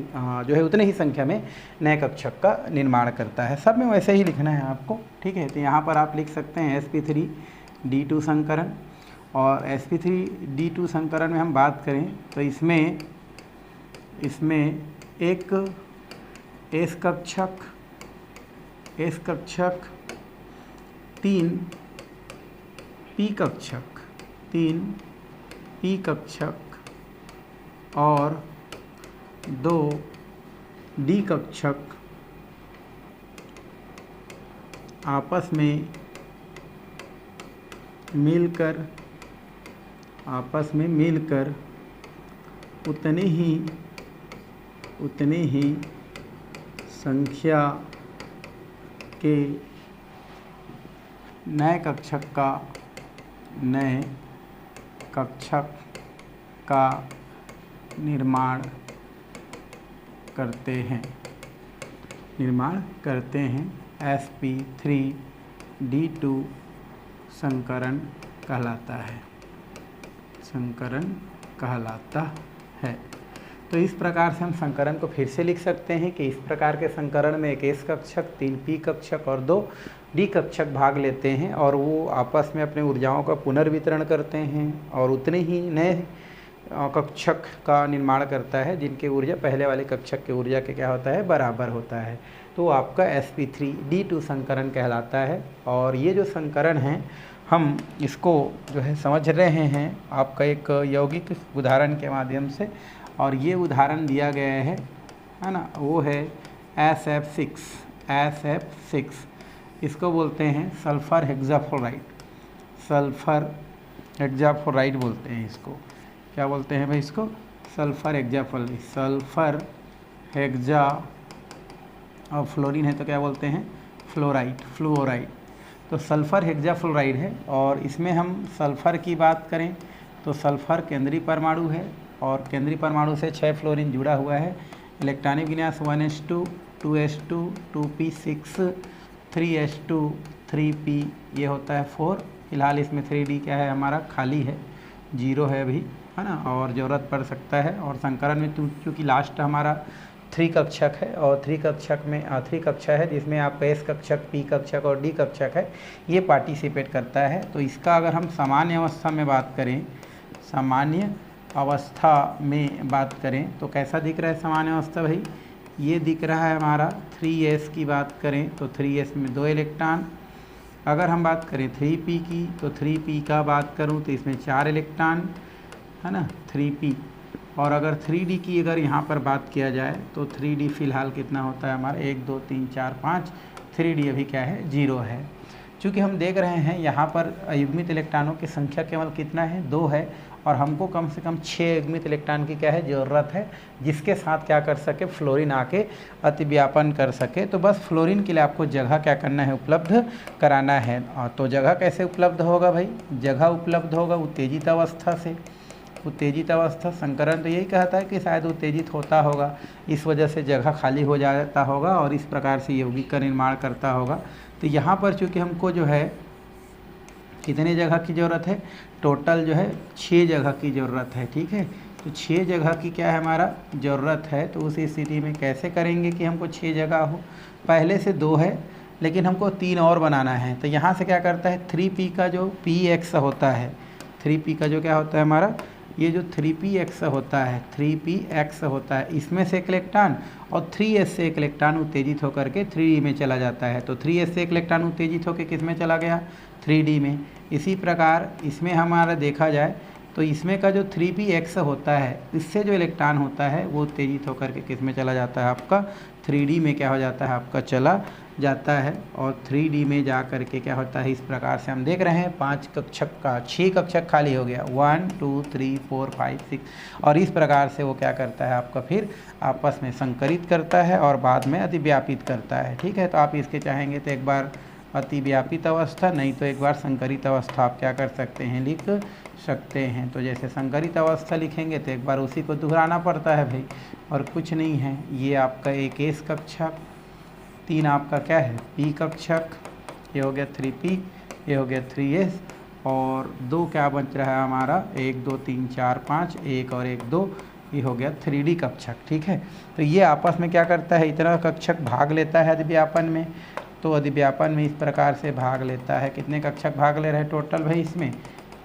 जो है उतने ही संख्या में नए कक्षक का निर्माण करता है। सब में वैसे ही लिखना है आपको, ठीक है। तो यहाँ पर आप लिख सकते हैं sp3d2 संकरण। और sp3d2 संकरण में हम बात करें तो इसमें एक s कक्षक, 3 p कक्षक और 2 d कक्षक आपस में मिलकर उतने ही संख्या के नए कक्षक का निर्माण करते हैं। sp3d2 संकरण कहलाता है। तो इस प्रकार से हम संकरण को फिर से लिख सकते हैं कि इस प्रकार के संकरण में एक s कक्षक, 3 p कक्षक और 2 d कक्षक भाग लेते हैं और वो आपस में अपने ऊर्जाओं का पुनर्वितरण करते हैं और उतने ही नए कक्षक का निर्माण करता है जिनकी ऊर्जा पहले वाले कक्षक की ऊर्जा के क्या होता है, बराबर होता है। तो आपका sp3d2 संकरण कहलाता है। और ये जो संकरण है हम इसको जो है समझ रहे हैं आपका एक यौगिक उदाहरण के माध्यम से, और ये उदाहरण दिया गया है ना, वो है SF6। इसको बोलते हैं सल्फ़र हेक्साफ्लोराइड बोलते हैं इसको। क्या बोलते हैं भाई इसको, सल्फ़र हेक्सा, और फ्लोरीन है तो क्या बोलते हैं, फ्लोराइड। तो सल्फ़र हेक्साफ्लोराइड है और इसमें हम सल्फ़र की बात करें तो सल्फ़र केंद्रीय परमाणु है और केंद्रीय परमाणु से 6 फ्लोरीन जुड़ा हुआ है। इलेक्ट्रॉनिक विन्यास 1s2, 2s2, 2p6, 3s2, 3p, ये होता है 4। फिलहाल इसमें 3d क्या है हमारा, खाली है, 0 है अभी, है ना, और ज़रूरत पड़ सकता है। और संकरण में चूँकि लास्ट हमारा 3 कक्षक है और 3 कक्षा है जिसमें आपका s कक्षक, p कक्षक और d कक्षक है, ये पार्टिसिपेट करता है। तो इसका अगर हम सामान्य अवस्था में बात करें तो कैसा दिख रहा है सामान्य अवस्था भाई, ये दिख रहा है हमारा 3s की बात करें तो 3s में 2 इलेक्ट्रॉन। अगर हम बात करें 3p की तो 3p का बात करूं तो इसमें 4 इलेक्ट्रॉन, है ना, 3p। और अगर 3d की अगर यहाँ पर बात किया जाए तो 3d फिलहाल कितना होता है हमारा, 1 2 3 4 5, 3d अभी क्या है, 0 है। चूँकि हम देख रहे हैं यहाँ पर युग्मित इलेक्ट्रॉनों की संख्या केवल कितना है, 2 है, और हमको कम से कम 6 युग्मित इलेक्ट्रॉन की क्या है, ज़रूरत है, जिसके साथ क्या कर सके, फ्लोरीन आके अतिव्यापन कर सके। तो बस फ्लोरीन के लिए आपको जगह क्या करना है, उपलब्ध कराना है। तो जगह कैसे उपलब्ध होगा भाई, जगह उपलब्ध होगा उत्तेजित अवस्था से। उत्तेजित अवस्था संकरण तो यही कहता है कि शायद उत्तेजित होता होगा, इस वजह से जगह खाली हो जाता होगा और इस प्रकार से यौगिक का निर्माण करता होगा। तो यहाँ पर चूँकि हमको जो है कितने जगह की ज़रूरत है, टोटल जो है 6 जगह की ज़रूरत है, ठीक है। तो 6 जगह की क्या है हमारा ज़रूरत है। तो उस स्थिति में कैसे करेंगे कि हमको 6 जगह हो, पहले से 2 है लेकिन हमको 3 और बनाना है। तो यहाँ से क्या करता है, 3p का जो px होता है, 3p का जो क्या होता है हमारा ये जो 3px होता है, 3px होता है, इसमें से एक इलेक्ट्रॉन और 3s से एक इलेक्ट्रॉन उत्तेजित होकर के 3d में चला जाता है। तो 3s से एक इलेक्ट्रॉन उत्तेजित होकर किस में चला गया, 3d में। इसी प्रकार इसमें हमारा देखा जाए तो इसमें का जो 3px होता है, इससे जो इलेक्ट्रॉन होता है वो उत्तेजित होकर के किस में चला जाता है, आपका 3d में क्या हो जाता है, आपका चला जाता है। और 3d में जा कर के क्या होता है, इस प्रकार से हम देख रहे हैं 5 कक्षक का 6 कक्षक खाली हो गया, 1 2 3 4 5 6। और इस प्रकार से वो क्या करता है, आपका फिर आपस में संकरित करता है और बाद में अतिव्यापित करता है। ठीक है, तो आप इसके चाहेंगे तो एक बार अतिव्यापित अवस्था, नहीं तो एक बार संकरित अवस्था आप क्या कर सकते हैं, लिख सकते हैं। तो जैसे संकरित अवस्था लिखेंगे तो एक बार उसी को दोहराना पड़ता है भाई, और कुछ नहीं है। ये आपका एक एस कक्षक, 3 आपका क्या है, पी कक्षक, ये हो गया 3p, ये हो गया 3s, और 2 क्या बच रहा है हमारा, 1 2 3 4 5, 1 और 1 2, ये हो गया 3d कक्षक। ठीक है, तो ये आपस में क्या करता है, इतना कक्षक भाग लेता है अधिव्यापन में। तो अधिव्यापन में इस प्रकार से भाग लेता है, कितने कक्षक भाग ले रहे हैं टोटल भाई, इसमें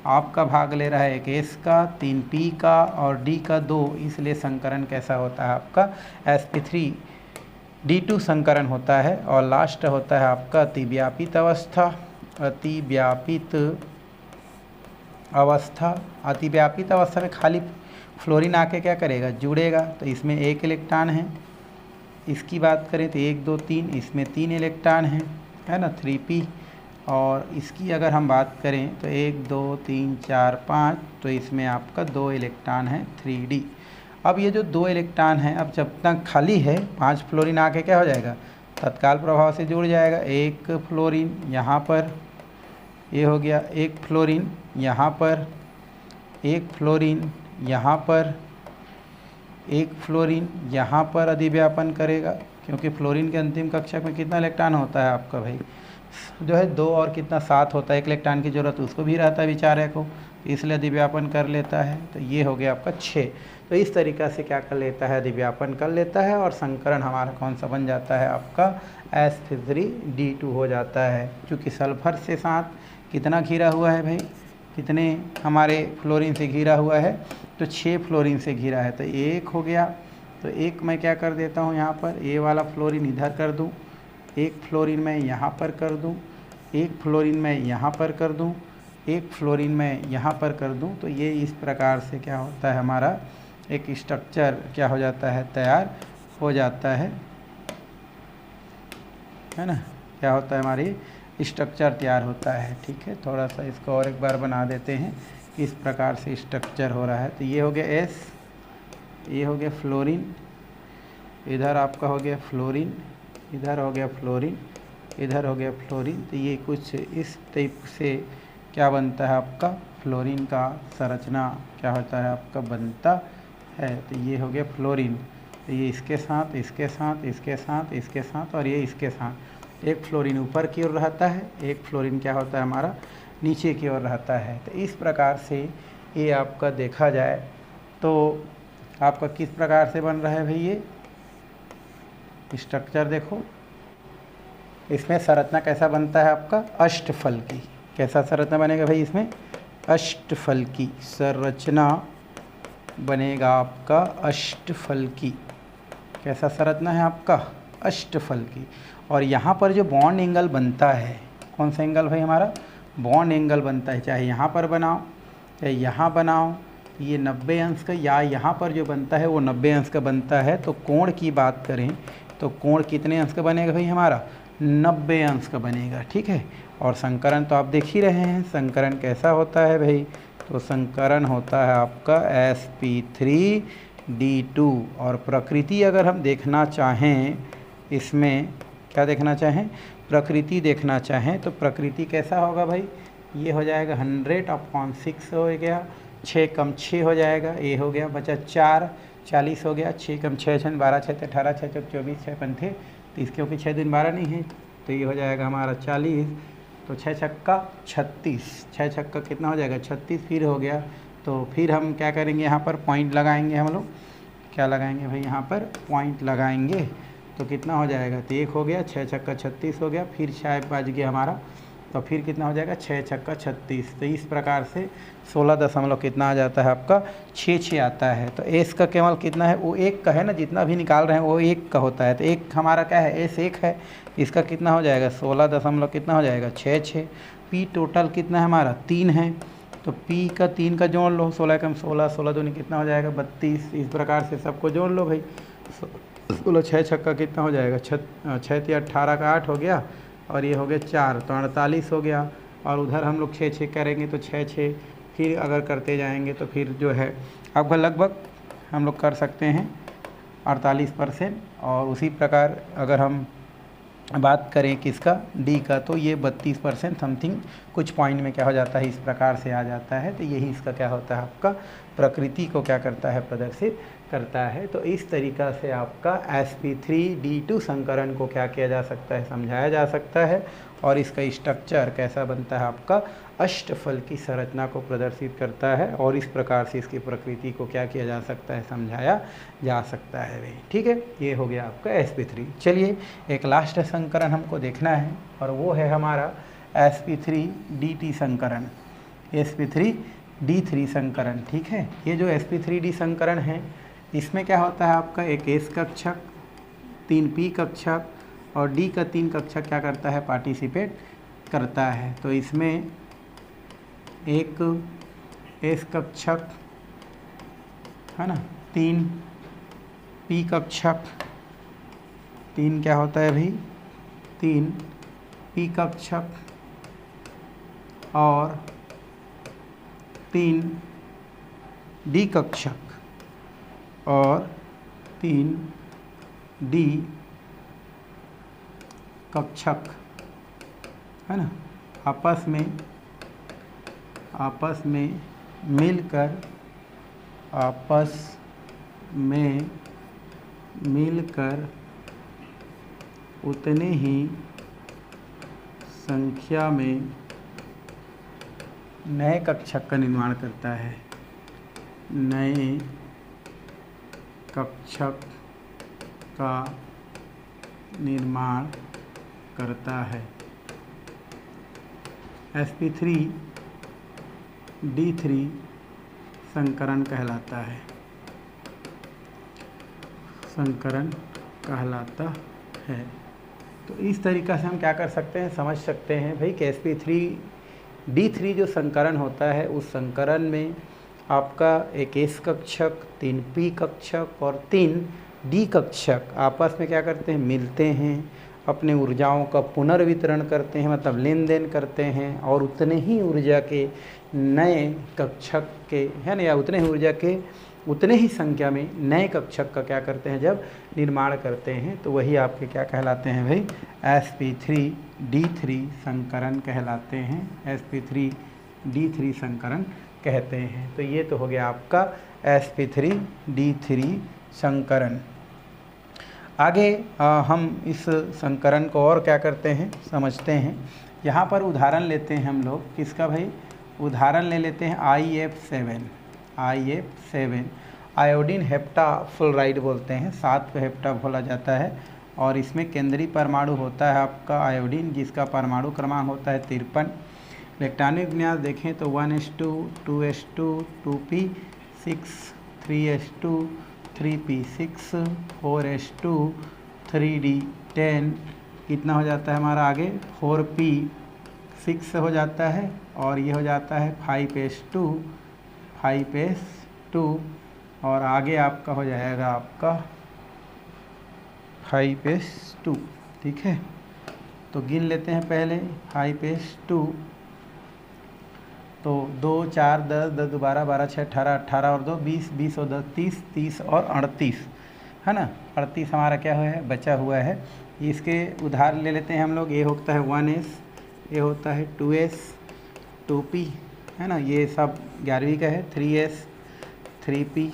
आपका भाग ले रहा है एक s का, 3p का और d का 2, इसलिए संकरण कैसा होता है आपका, sp3d2 संकरण होता है। और लास्ट होता है आपका अतिव्यापित अवस्था। अतिव्यापित अवस्था, अतिव्यापित अवस्था में खाली फ्लोरीन आके क्या करेगा, जुड़ेगा। तो इसमें 1 इलेक्ट्रॉन है, इसकी बात करें तो 1 2 3, इसमें 3 इलेक्ट्रॉन हैं, है ना, 3p। और इसकी अगर हम बात करें तो 1 2 3 4 5, तो इसमें आपका 2 इलेक्ट्रॉन है 3d। अब ये जो 2 इलेक्ट्रॉन हैं, अब जब तक खाली है 5 फ्लोरीन आके क्या हो जाएगा, तत्काल प्रभाव से जुड़ जाएगा। 1 फ्लोरीन यहाँ पर, ये हो गया 1 फ्लोरीन यहाँ पर, 1 फ्लोरीन यहाँ पर, 1 फ्लोरीन यहाँ पर अधिव्यापन करेगा, क्योंकि फ्लोरीन के अंतिम कक्षक में कितना इलेक्ट्रॉन होता है आपका भाई, जो है 2 और कितना 7 होता है। 1 इलेक्ट्रॉन की ज़रूरत उसको भी रहता है बेचारे को, इसलिए अधिव्यापन कर लेता है। तो ये हो गया आपका 6। तो इस तरीक़ा से क्या कर लेता है, अधिव्यापन कर लेता है और संकरण हमारा कौन सा बन जाता है, आपका sp3d2 हो जाता है। चूँकि सल्फर से साथ कितना घिरा हुआ है भाई, कितने हमारे फ्लोरीन से घिरा हुआ है, तो 6 फ्लोरीन से घिरा है। तो 1 हो गया, तो 1 मैं क्या कर देता हूँ यहाँ पर, ये वाला फ्लोरीन इधर कर दूँ, 1 फ्लोरीन मैं यहाँ पर कर दूँ, 1 फ्लोरीन मैं यहाँ पर कर दूँ, 1 फ्लोरीन मैं यहाँ पर कर दूँ। तो ये इस प्रकार से क्या होता है, हमारा एक स्ट्रक्चर क्या हो जाता है, तैयार हो जाता है ना, क्या होता है, हमारी स्ट्रक्चर तैयार होता है। ठीक है, थोड़ा सा इसको और एक बार बना देते हैं, इस प्रकार से स्ट्रक्चर हो रहा है। तो ये हो गया S, ये हो गया फ्लोरीन, इधर आपका हो गया फ्लोरीन, इधर हो गया फ्लोरीन, इधर हो गया फ्लोरीन। तो ये कुछ इस टाइप से क्या बनता है, आपका फ्लोरीन का संरचना क्या होता है, आपका बनता है। तो ये हो गया फ्लोरीन, तो ये इसके साथ, इसके साथ, इसके साथ, इसके साथ, और ये इसके साथ। एक फ्लोरीन ऊपर की ओर रहता है, एक फ्लोरीन क्या होता है हमारा, नीचे की ओर रहता है। तो इस प्रकार से ये आपका देखा जाए तो आपका किस प्रकार से बन रहा है भाई, ये स्ट्रक्चर देखो। इसमें संरचना कैसा बनता है आपका, अष्टफल की। कैसा संरचना बनेगा भाई, इसमें अष्टफल की संरचना बनेगा आपका, अष्टफल की। कैसा संरचना है आपका, अष्टफल की। और यहाँ पर जो बॉन्ड एंगल बनता है, कौन सा एंगल भाई हमारा, बॉन्ड एंगल बनता है, चाहे यहाँ पर बनाओ चाहे यहाँ बनाओ, ये 90 अंश का, या यहाँ पर जो बनता है वो 90 अंश का बनता है। तो कोण की बात करें तो कोण कितने अंश का बनेगा भाई हमारा, 90 अंश का बनेगा। ठीक है, और संकरण तो आप देख ही रहे हैं, संकरण कैसा होता है भाई, तो संकरण होता है आपका sp3d2। और प्रकृति अगर हम देखना चाहें, इसमें क्या देखना चाहें, प्रकृति देखना चाहें, तो प्रकृति कैसा होगा भाई, ये हो जाएगा 100/6 हो गया, 6 कम 6 हो जाएगा, ये हो गया बचा 4, 40 हो गया, 6 कम 6 6 12 6 18 6 24 6 पंथे 30, क्योंकि 6 दिन 12 नहीं है, तो ये हो जाएगा हमारा 40। तो 6 छक्का 36, 6 छक्का कितना हो जाएगा 36, फिर हो गया। तो फिर हम क्या करेंगे, यहाँ पर पॉइंट लगाएंगे, हम लोग क्या लगाएंगे भाई, यहाँ पर पॉइंट लगाएंगे। तो कितना हो जाएगा, तो 1 हो गया, 6 छक्का 36 हो गया, फिर शायद बच गया हमारा तो फिर कितना हो जाएगा 6 छक्का 36। तो इस प्रकार से 16 दशमलव कितना आ जाता है आपका 66 आता है। तो एस का केवल कितना है, वो एक का है ना, जितना भी निकाल रहे हैं वो एक का होता है। तो एक हमारा क्या है, एस एक है, इसका कितना हो जाएगा 16 दशमलव कितना हो जाएगा 66। पी टोटल कितना है हमारा 3 है, तो पी का 3 का जोड़ लो, 16 कम 16, 16 दूनी कितना हो जाएगा 32। इस प्रकार से सबको जोड़ लो भाई। 16 6 छक्का कितना हो जाएगा 6 3 18 का 8 हो गया, और ये हो गया 4 तो 48 हो गया। और उधर हम लोग 6 6 करेंगे तो 6 6 फिर अगर करते जाएंगे तो फिर जो है आपका लगभग हम लोग कर सकते हैं 48%। और उसी प्रकार अगर हम बात करें किसका, डी का, तो ये 32% समथिंग कुछ पॉइंट में क्या हो जाता है, इस प्रकार से आ जाता है। तो यही इसका क्या होता है, आपका प्रकृति को क्या करता है, प्रदर्शित करता है। तो इस तरीक़ा से आपका sp3d2 संकरण को क्या किया जा सकता है, समझाया जा सकता है। और इसका स्ट्रक्चर कैसा बनता है, आपका अष्टफल की संरचना को प्रदर्शित करता है। और इस प्रकार से इसकी प्रकृति को क्या किया जा सकता है, समझाया जा सकता है भाई। ठीक है, ये हो गया आपका sp3। चलिए एक लास्ट संकरण हमको देखना है, और वो है हमारा sp3dt संकरण, sp3d3 संकरण। ठीक है, ये जो sp3d संकरण है, इसमें क्या होता है आपका एक s कक्षक, 3 p कक्षक और d का 3 कक्षक क्या करता है, पार्टिसिपेट करता है। तो इसमें एक s कक्षक है ना, 3 p कक्षक, 3 क्या होता है भाई, 3 p कक्षक और 3 d कक्षक और 3 d कक्षक है ना, आपस में मिलकर उतने ही संख्या में नए कक्षक का निर्माण करता है, नए कक्षक का निर्माण करता है। sp3d3 संकरण कहलाता है, संकरण कहलाता है। तो इस तरीक़ा से हम क्या कर सकते हैं, समझ सकते हैं भाई कि sp3d3 जो संकरण होता है, उस संकरण में आपका एक s कक्षक, 3 p कक्षक और 3 d कक्षक आपस में क्या करते हैं, मिलते हैं, अपने ऊर्जाओं का पुनर्वितरण करते हैं, मतलब लेन देन करते हैं, और उतने ही ऊर्जा के नए कक्षक के है ना, या उतने ही ऊर्जा के उतने ही संख्या में नए कक्षक का क्या करते हैं, जब निर्माण करते हैं, तो वही आपके क्या कहलाते हैं भाई, sp3d3 संकरण कहलाते हैं, sp3d3 संकरण कहते हैं। तो ये तो हो गया आपका sp3d3 संकरण। आगे हम इस संकरण को और क्या करते हैं, समझते हैं। यहाँ पर उदाहरण लेते हैं हम लोग, किसका भाई, उदाहरण ले लेते हैं IF7 आयोडीन हेप्टा फ्लोराइड बोलते हैं, 7 को हेप्टा बोला जाता है। और इसमें केंद्रीय परमाणु होता है आपका आयोडीन, जिसका परमाणु क्रमांक होता है 53। इलेक्ट्रॉनिक विन्यास देखें तो 1s2 2s2 2p 6 3s2 3p6 4s2 3d10 कितना हो जाता है हमारा, आगे 4p6 हो जाता है, और ये हो जाता है 5s2 और आगे आपका हो जाएगा आपका 5s2। ठीक है, तो गिन लेते हैं पहले 5s2, तो 2 4 10 10 12 12 6 18 18 और 2 20 20 और 10 30 30 और 38 है ना, 38 हमारा क्या है, बचा हुआ है। इसके उदाहरण ले लेते हैं हम लोग। ये होता है 1s, ये होता है 2s 2p है ना, ये सब 11वीं का है। 3s 3p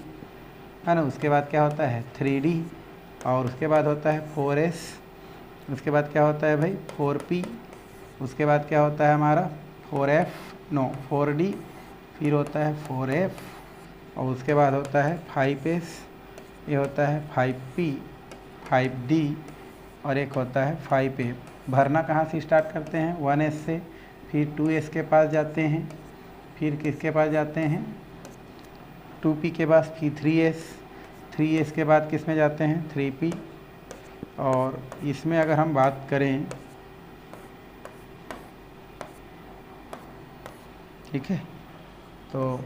है ना, उसके बाद क्या होता है 3d, और उसके बाद होता है 4s, उसके बाद क्या होता है भाई 4p, उसके बाद क्या होता है हमारा 4d, फिर होता है 4f, और उसके बाद होता है 5s, ये होता है 5p 5d, और एक होता है 5f। भरना कहाँ से स्टार्ट करते हैं, 1s से फिर 2s के पास जाते हैं, फिर किसके पास जाते हैं 2p के पास, फिर 3s के बाद किस में जाते हैं 3p। और इसमें अगर हम बात करें, ठीक है, तो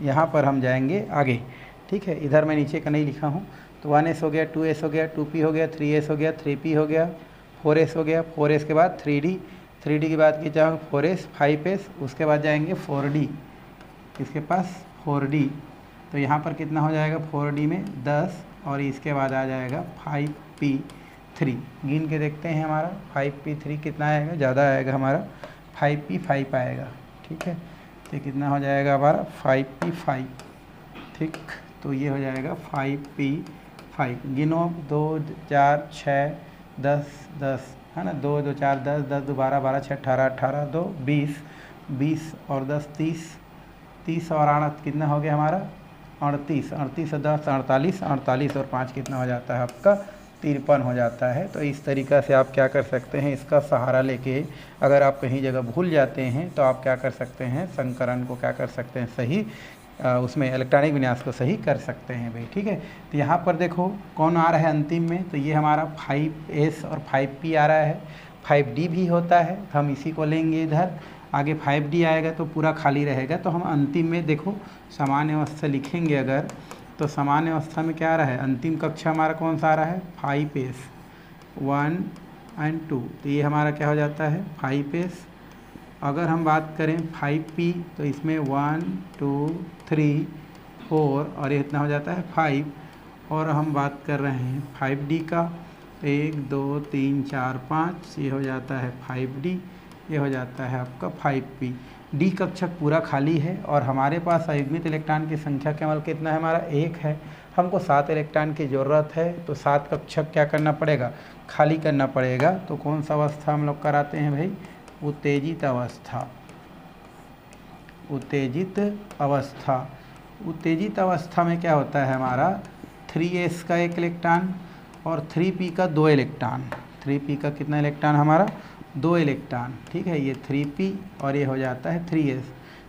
यहाँ पर हम जाएंगे आगे, ठीक है। इधर मैं नीचे का नहीं लिखा हूँ, तो 1s हो गया, 2s हो गया, 2p हो गया, 3s हो गया, 3p हो गया, 4s हो गया, 4s के बाद 3d की बात की चाहे 4s, 5s, उसके बाद जाएंगे 4d, इसके पास 4d। तो यहाँ पर कितना हो जाएगा 4d में 10, और इसके बाद आ जाएगा 5p3। गिन के देखते हैं हमारा 5p3 कितना आएगा, ज़्यादा आएगा हमारा 5p5 आएगा, ठीक है। तो कितना हो जाएगा हमारा 5p5, ठीक। तो ये हो जाएगा 5p5। गिनो 2 4 6 10 10 है ना, 2 2 4 10 10 2 12 12 6 18 18 2 20 20 और 10 30 30 और 8 कितना हो गया हमारा 38 38 और 10 48 48 और 5 कितना हो जाता है आपका 53 हो जाता है। तो इस तरीक़ा से आप क्या कर सकते हैं, इसका सहारा लेके अगर आप कहीं जगह भूल जाते हैं तो आप क्या कर सकते हैं, संकरण को क्या कर सकते हैं सही, उसमें इलेक्ट्रॉनिक विन्यास को सही कर सकते हैं भाई, ठीक है। तो यहाँ पर देखो कौन आ रहा है अंतिम में, तो ये हमारा 5s और 5p आ रहा है, 5d भी होता है, हम इसी को लेंगे इधर। आगे 5d आएगा तो पूरा खाली रहेगा, तो हम अंतिम में देखो सामान्य अवस्था लिखेंगे अगर, तो सामान्य अवस्था में क्या आ रहा है, अंतिम कक्षा हमारा कौन सा आ रहा है 5s 1 और 2, तो ये हमारा क्या हो जाता है 5s। अगर हम बात करें 5p तो इसमें 1 2 3 4 और ये इतना हो जाता है 5। और हम बात कर रहे हैं 5d का, तो 1 2 3 4 5, ये हो जाता है 5d, ये हो जाता है आपका 5p। डी कक्षक पूरा खाली है और हमारे पास संयुग्मित इलेक्ट्रॉन की संख्या केवल कितना है हमारा 1 है, हमको 7 इलेक्ट्रॉन की ज़रूरत है, तो 7 कक्षक क्या करना पड़ेगा, खाली करना पड़ेगा। तो कौन सा अवस्था हम लोग कराते हैं भाई, उत्तेजित अवस्था। उत्तेजित अवस्था, उत्तेजित अवस्था में क्या होता है हमारा 3s का 1 इलेक्ट्रॉन और 3p का 2 इलेक्ट्रॉन, 3p का कितना इलेक्ट्रॉन हमारा 2 इलेक्ट्रॉन, ठीक है। ये 3p और ये हो जाता है 3s।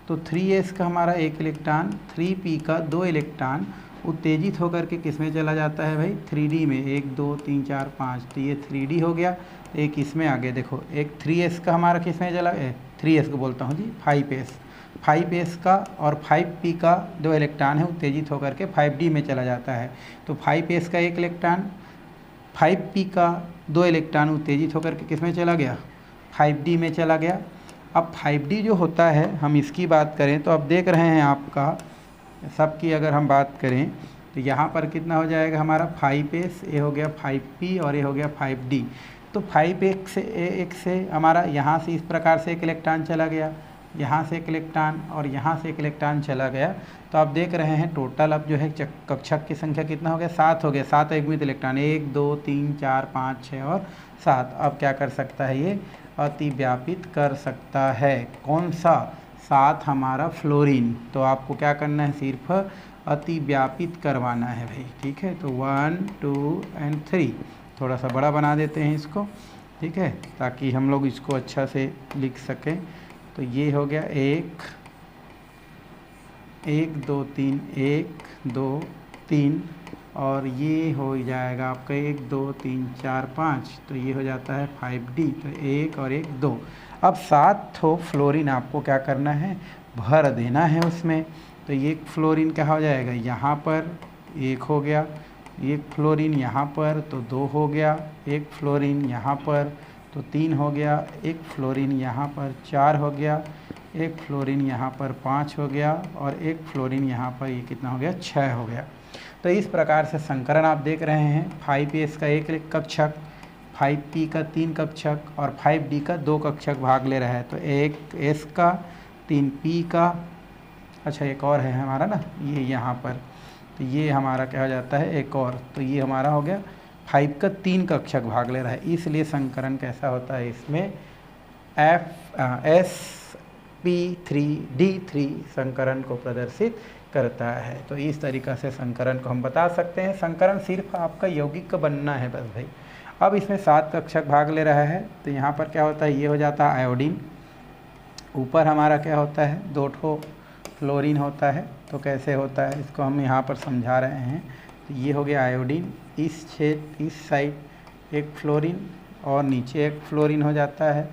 तो 3s का हमारा 1 इलेक्ट्रॉन, 3p का 2 इलेक्ट्रॉन उत्तेजित होकर के किस में चला जाता है भाई 3d में, 1 2 3 4 5, तो ये 3d हो गया। एक इसमें आगे देखो, एक 3s का हमारा किस में चला, 3s को बोलता हूँ जी 5s का और 5p का 2 इलेक्ट्रॉन है, उत्तेजित होकर के 5d में चला जाता है। तो 5s का 1 इलेक्ट्रॉन, 5p का 2 इलेक्ट्रॉन उत्तेजित होकर के किस में चला गया 5d में चला गया। अब 5d जो होता है हम इसकी बात करें तो अब देख रहे हैं आपका सबकी अगर हम बात करें तो यहाँ पर कितना हो जाएगा हमारा 5s, ये हो गया 5p और ये हो गया 5d। तो 5x से हमारा यहाँ से इस प्रकार से 1 इलेक्ट्रॉन चला गया, यहाँ से 1 इलेक्ट्रॉन और यहाँ से 1 इलेक्ट्रॉन चला गया। तो आप देख रहे हैं टोटल अब जो है कक्षक की संख्या कितना हो गया 7 हो गया, 7 युग्मित इलेक्ट्रॉन, 1 2 3 4 5 6 और 7। अब क्या कर सकता है ये अतिव्यापित कर सकता है, कौन सा 7 हमारा फ्लोरीन। तो आपको क्या करना है सिर्फ अतिव्यापित करवाना है भाई, ठीक है। तो 1 2 और 3 थोड़ा सा बड़ा बना देते हैं इसको, ठीक है, ताकि हम लोग इसको अच्छा से लिख सकें। तो ये हो गया 1 1 2 3 1 2 3 और ये हो जाएगा आपका 1 2 3 4 5, तो ये हो जाता है 5d। तो 1 और 1 2। अब 7 फ्लोरीन आपको क्या करना है भर देना है उसमें। तो ये फ्लोरीन क्या हो जाएगा, यहाँ पर 1 हो गया, 1 फ्लोरीन यहाँ पर तो 2 हो गया, 1 फ्लोरीन यहाँ पर तो 3 हो गया, 1 फ्लोरीन यहाँ पर 4 हो गया, 1 फ्लोरीन यहाँ पर 5 हो गया और 1 फ्लोरीन यहाँ पर ये कितना हो गया 6 हो गया। तो इस प्रकार से संकरण आप देख रहे हैं 5s का 1 कक्षक, 5p का 3 कक्षक और 5d का 2 कक्षक भाग ले रहा है। तो 1 s का 3 p का, अच्छा एक और है हमारा ना ये यहाँ पर, तो ये हमारा क्या हो जाता है एक और, तो ये हमारा हो गया 5 का 3 कक्षक भाग ले रहा है। इसलिए संकरण कैसा होता है इसमें sp3d3 संकरण को प्रदर्शित करता है। तो इस तरीक़ा से संकरण को हम बता सकते हैं। संकरण सिर्फ आपका यौगिक का बनना है बस भाई। अब इसमें 7 कक्षक भाग ले रहा है, तो यहाँ पर क्या होता है ये हो जाता है आयोडीन, ऊपर हमारा क्या होता है, 2 ठो फ्लोरीन होता है। तो कैसे होता है इसको हम यहाँ पर समझा रहे हैं। तो ये हो गया आयोडीन, इस साइड एक फ्लोरीन और नीचे एक फ्लोरीन हो जाता है,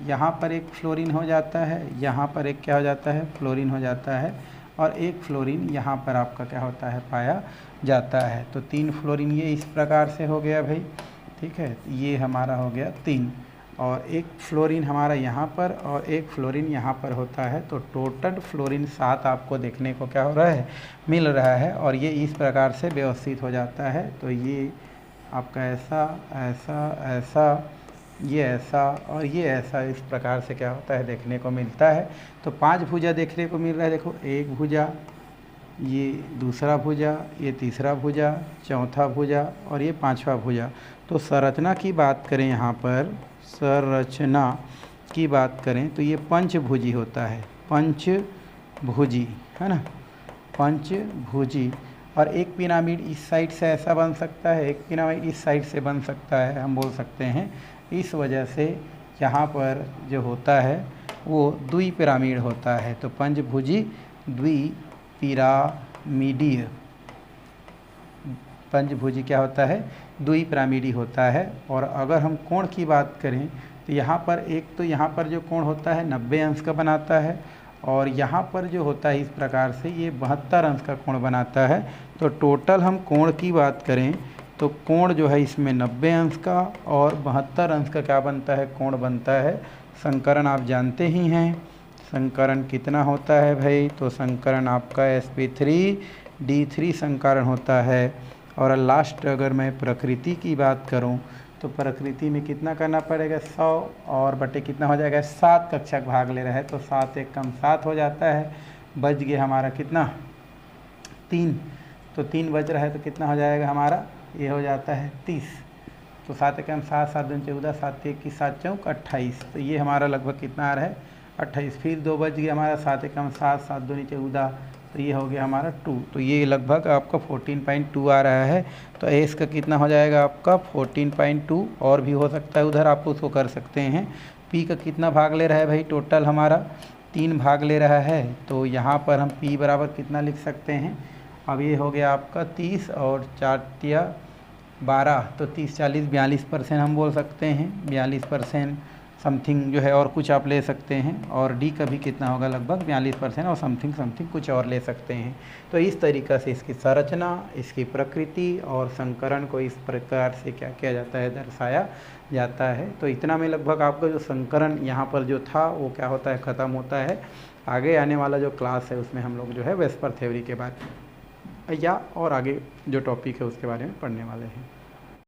यहाँ पर एक फ्लोरीन हो जाता है, यहाँ पर एक क्या हो जाता है, फ्लोरीन हो जाता है, और एक फ्लोरीन यहाँ पर आपका क्या होता है, पाया जाता है। तो 3 फ्लोरीन ये इस प्रकार से हो गया भाई, ठीक है। ये हमारा हो गया 3, और एक फ्लोरीन हमारा यहाँ पर और एक फ्लोरीन यहाँ पर होता है। तो टोटल फ्लोरीन 7 आपको देखने को क्या हो रहा है, मिल रहा है, और ये इस प्रकार से व्यवस्थित हो जाता है। तो ये आपका ऐसा ऐसा ऐसा, ये ऐसा और ये ऐसा, इस प्रकार से क्या होता है, देखने को मिलता है। तो 5 भुजा देखने को मिल रहा है। देखो, एक भुजा, ये दूसरा भुजा, ये तीसरा भुजा, चौथा भुजा और ये 5वां भुजा। तो संरचना की बात करें, यहाँ पर संरचना की बात करें तो ये पंचभुजी होता है, पंचभुजी है ना, पंचभुजी। और एक पिरामिड इस साइड से ऐसा बन सकता है, एक पिरामिड इस साइड से बन सकता है, हम बोल सकते हैं। इस वजह से यहाँ पर जो होता है वो द्विपिरामिड होता है। तो पंचभुजी द्विपिरामिडीय, पंचभुजी क्या होता है, द्विपिरामिडी होता है। और अगर हम कोण की बात करें तो यहाँ पर एक, तो यहाँ पर जो कोण होता है 90 अंश का बनाता है, और यहाँ पर जो होता है इस प्रकार से ये 72 अंश का कोण बनाता है। तो टोटल हम कोण की बात करें तो कोण जो है इसमें 90 अंश का और 72 अंश का क्या बनता है, कोण बनता है। संकरण आप जानते ही हैं, संकरण कितना होता है भाई, तो संकरण आपका sp3d3 संकरण होता है। और लास्ट अगर मैं प्रकृति की बात करूं तो प्रकृति में कितना करना पड़ेगा, 100 और बटे कितना हो जाएगा, 7 कक्षक भाग ले रहा है। तो 7 एक कम 7 हो जाता है, बच गया हमारा कितना, 3। तो 3 बच रहा है तो कितना हो जाएगा हमारा, ये हो जाता है 30। तो 7 एक कम 7, 7 दूनी 14, 7 1 की 7 चौक 28। तो ये हमारा लगभग कितना आ रहा है, 28। फिर 2 बच गया हमारा, 7 एक कम 7, 7 दूनी 14, तो ये हो गया हमारा 2। तो ये लगभग आपका 14.2 आ रहा है। तो एस का कितना हो जाएगा आपका 14.2, और भी हो सकता है उधर, आप उसको कर सकते हैं। पी का कितना भाग ले रहा है भाई, टोटल हमारा 3 भाग ले रहा है। तो यहाँ पर हम पी बराबर कितना लिख सकते हैं, अब ये हो गया आपका 30 और 4 या 12, तो 30 40 42% हम बोल सकते हैं, 42% समथिंग जो है, और कुछ आप ले सकते हैं। और डी का भी कितना होगा, लगभग 42% और समथिंग समथिंग कुछ और ले सकते हैं। तो इस तरीक़ा से इसकी संरचना, इसकी प्रकृति और संकरण को इस प्रकार से क्या किया जाता है, दर्शाया जाता है। तो इतना में लगभग आपका जो संकरण यहाँ पर जो था वो क्या होता है, ख़त्म होता है। आगे आने वाला जो क्लास है उसमें हम लोग जो है वेस्पर थ्योरी के बारे में या और आगे जो टॉपिक है उसके बारे में पढ़ने वाले हैं।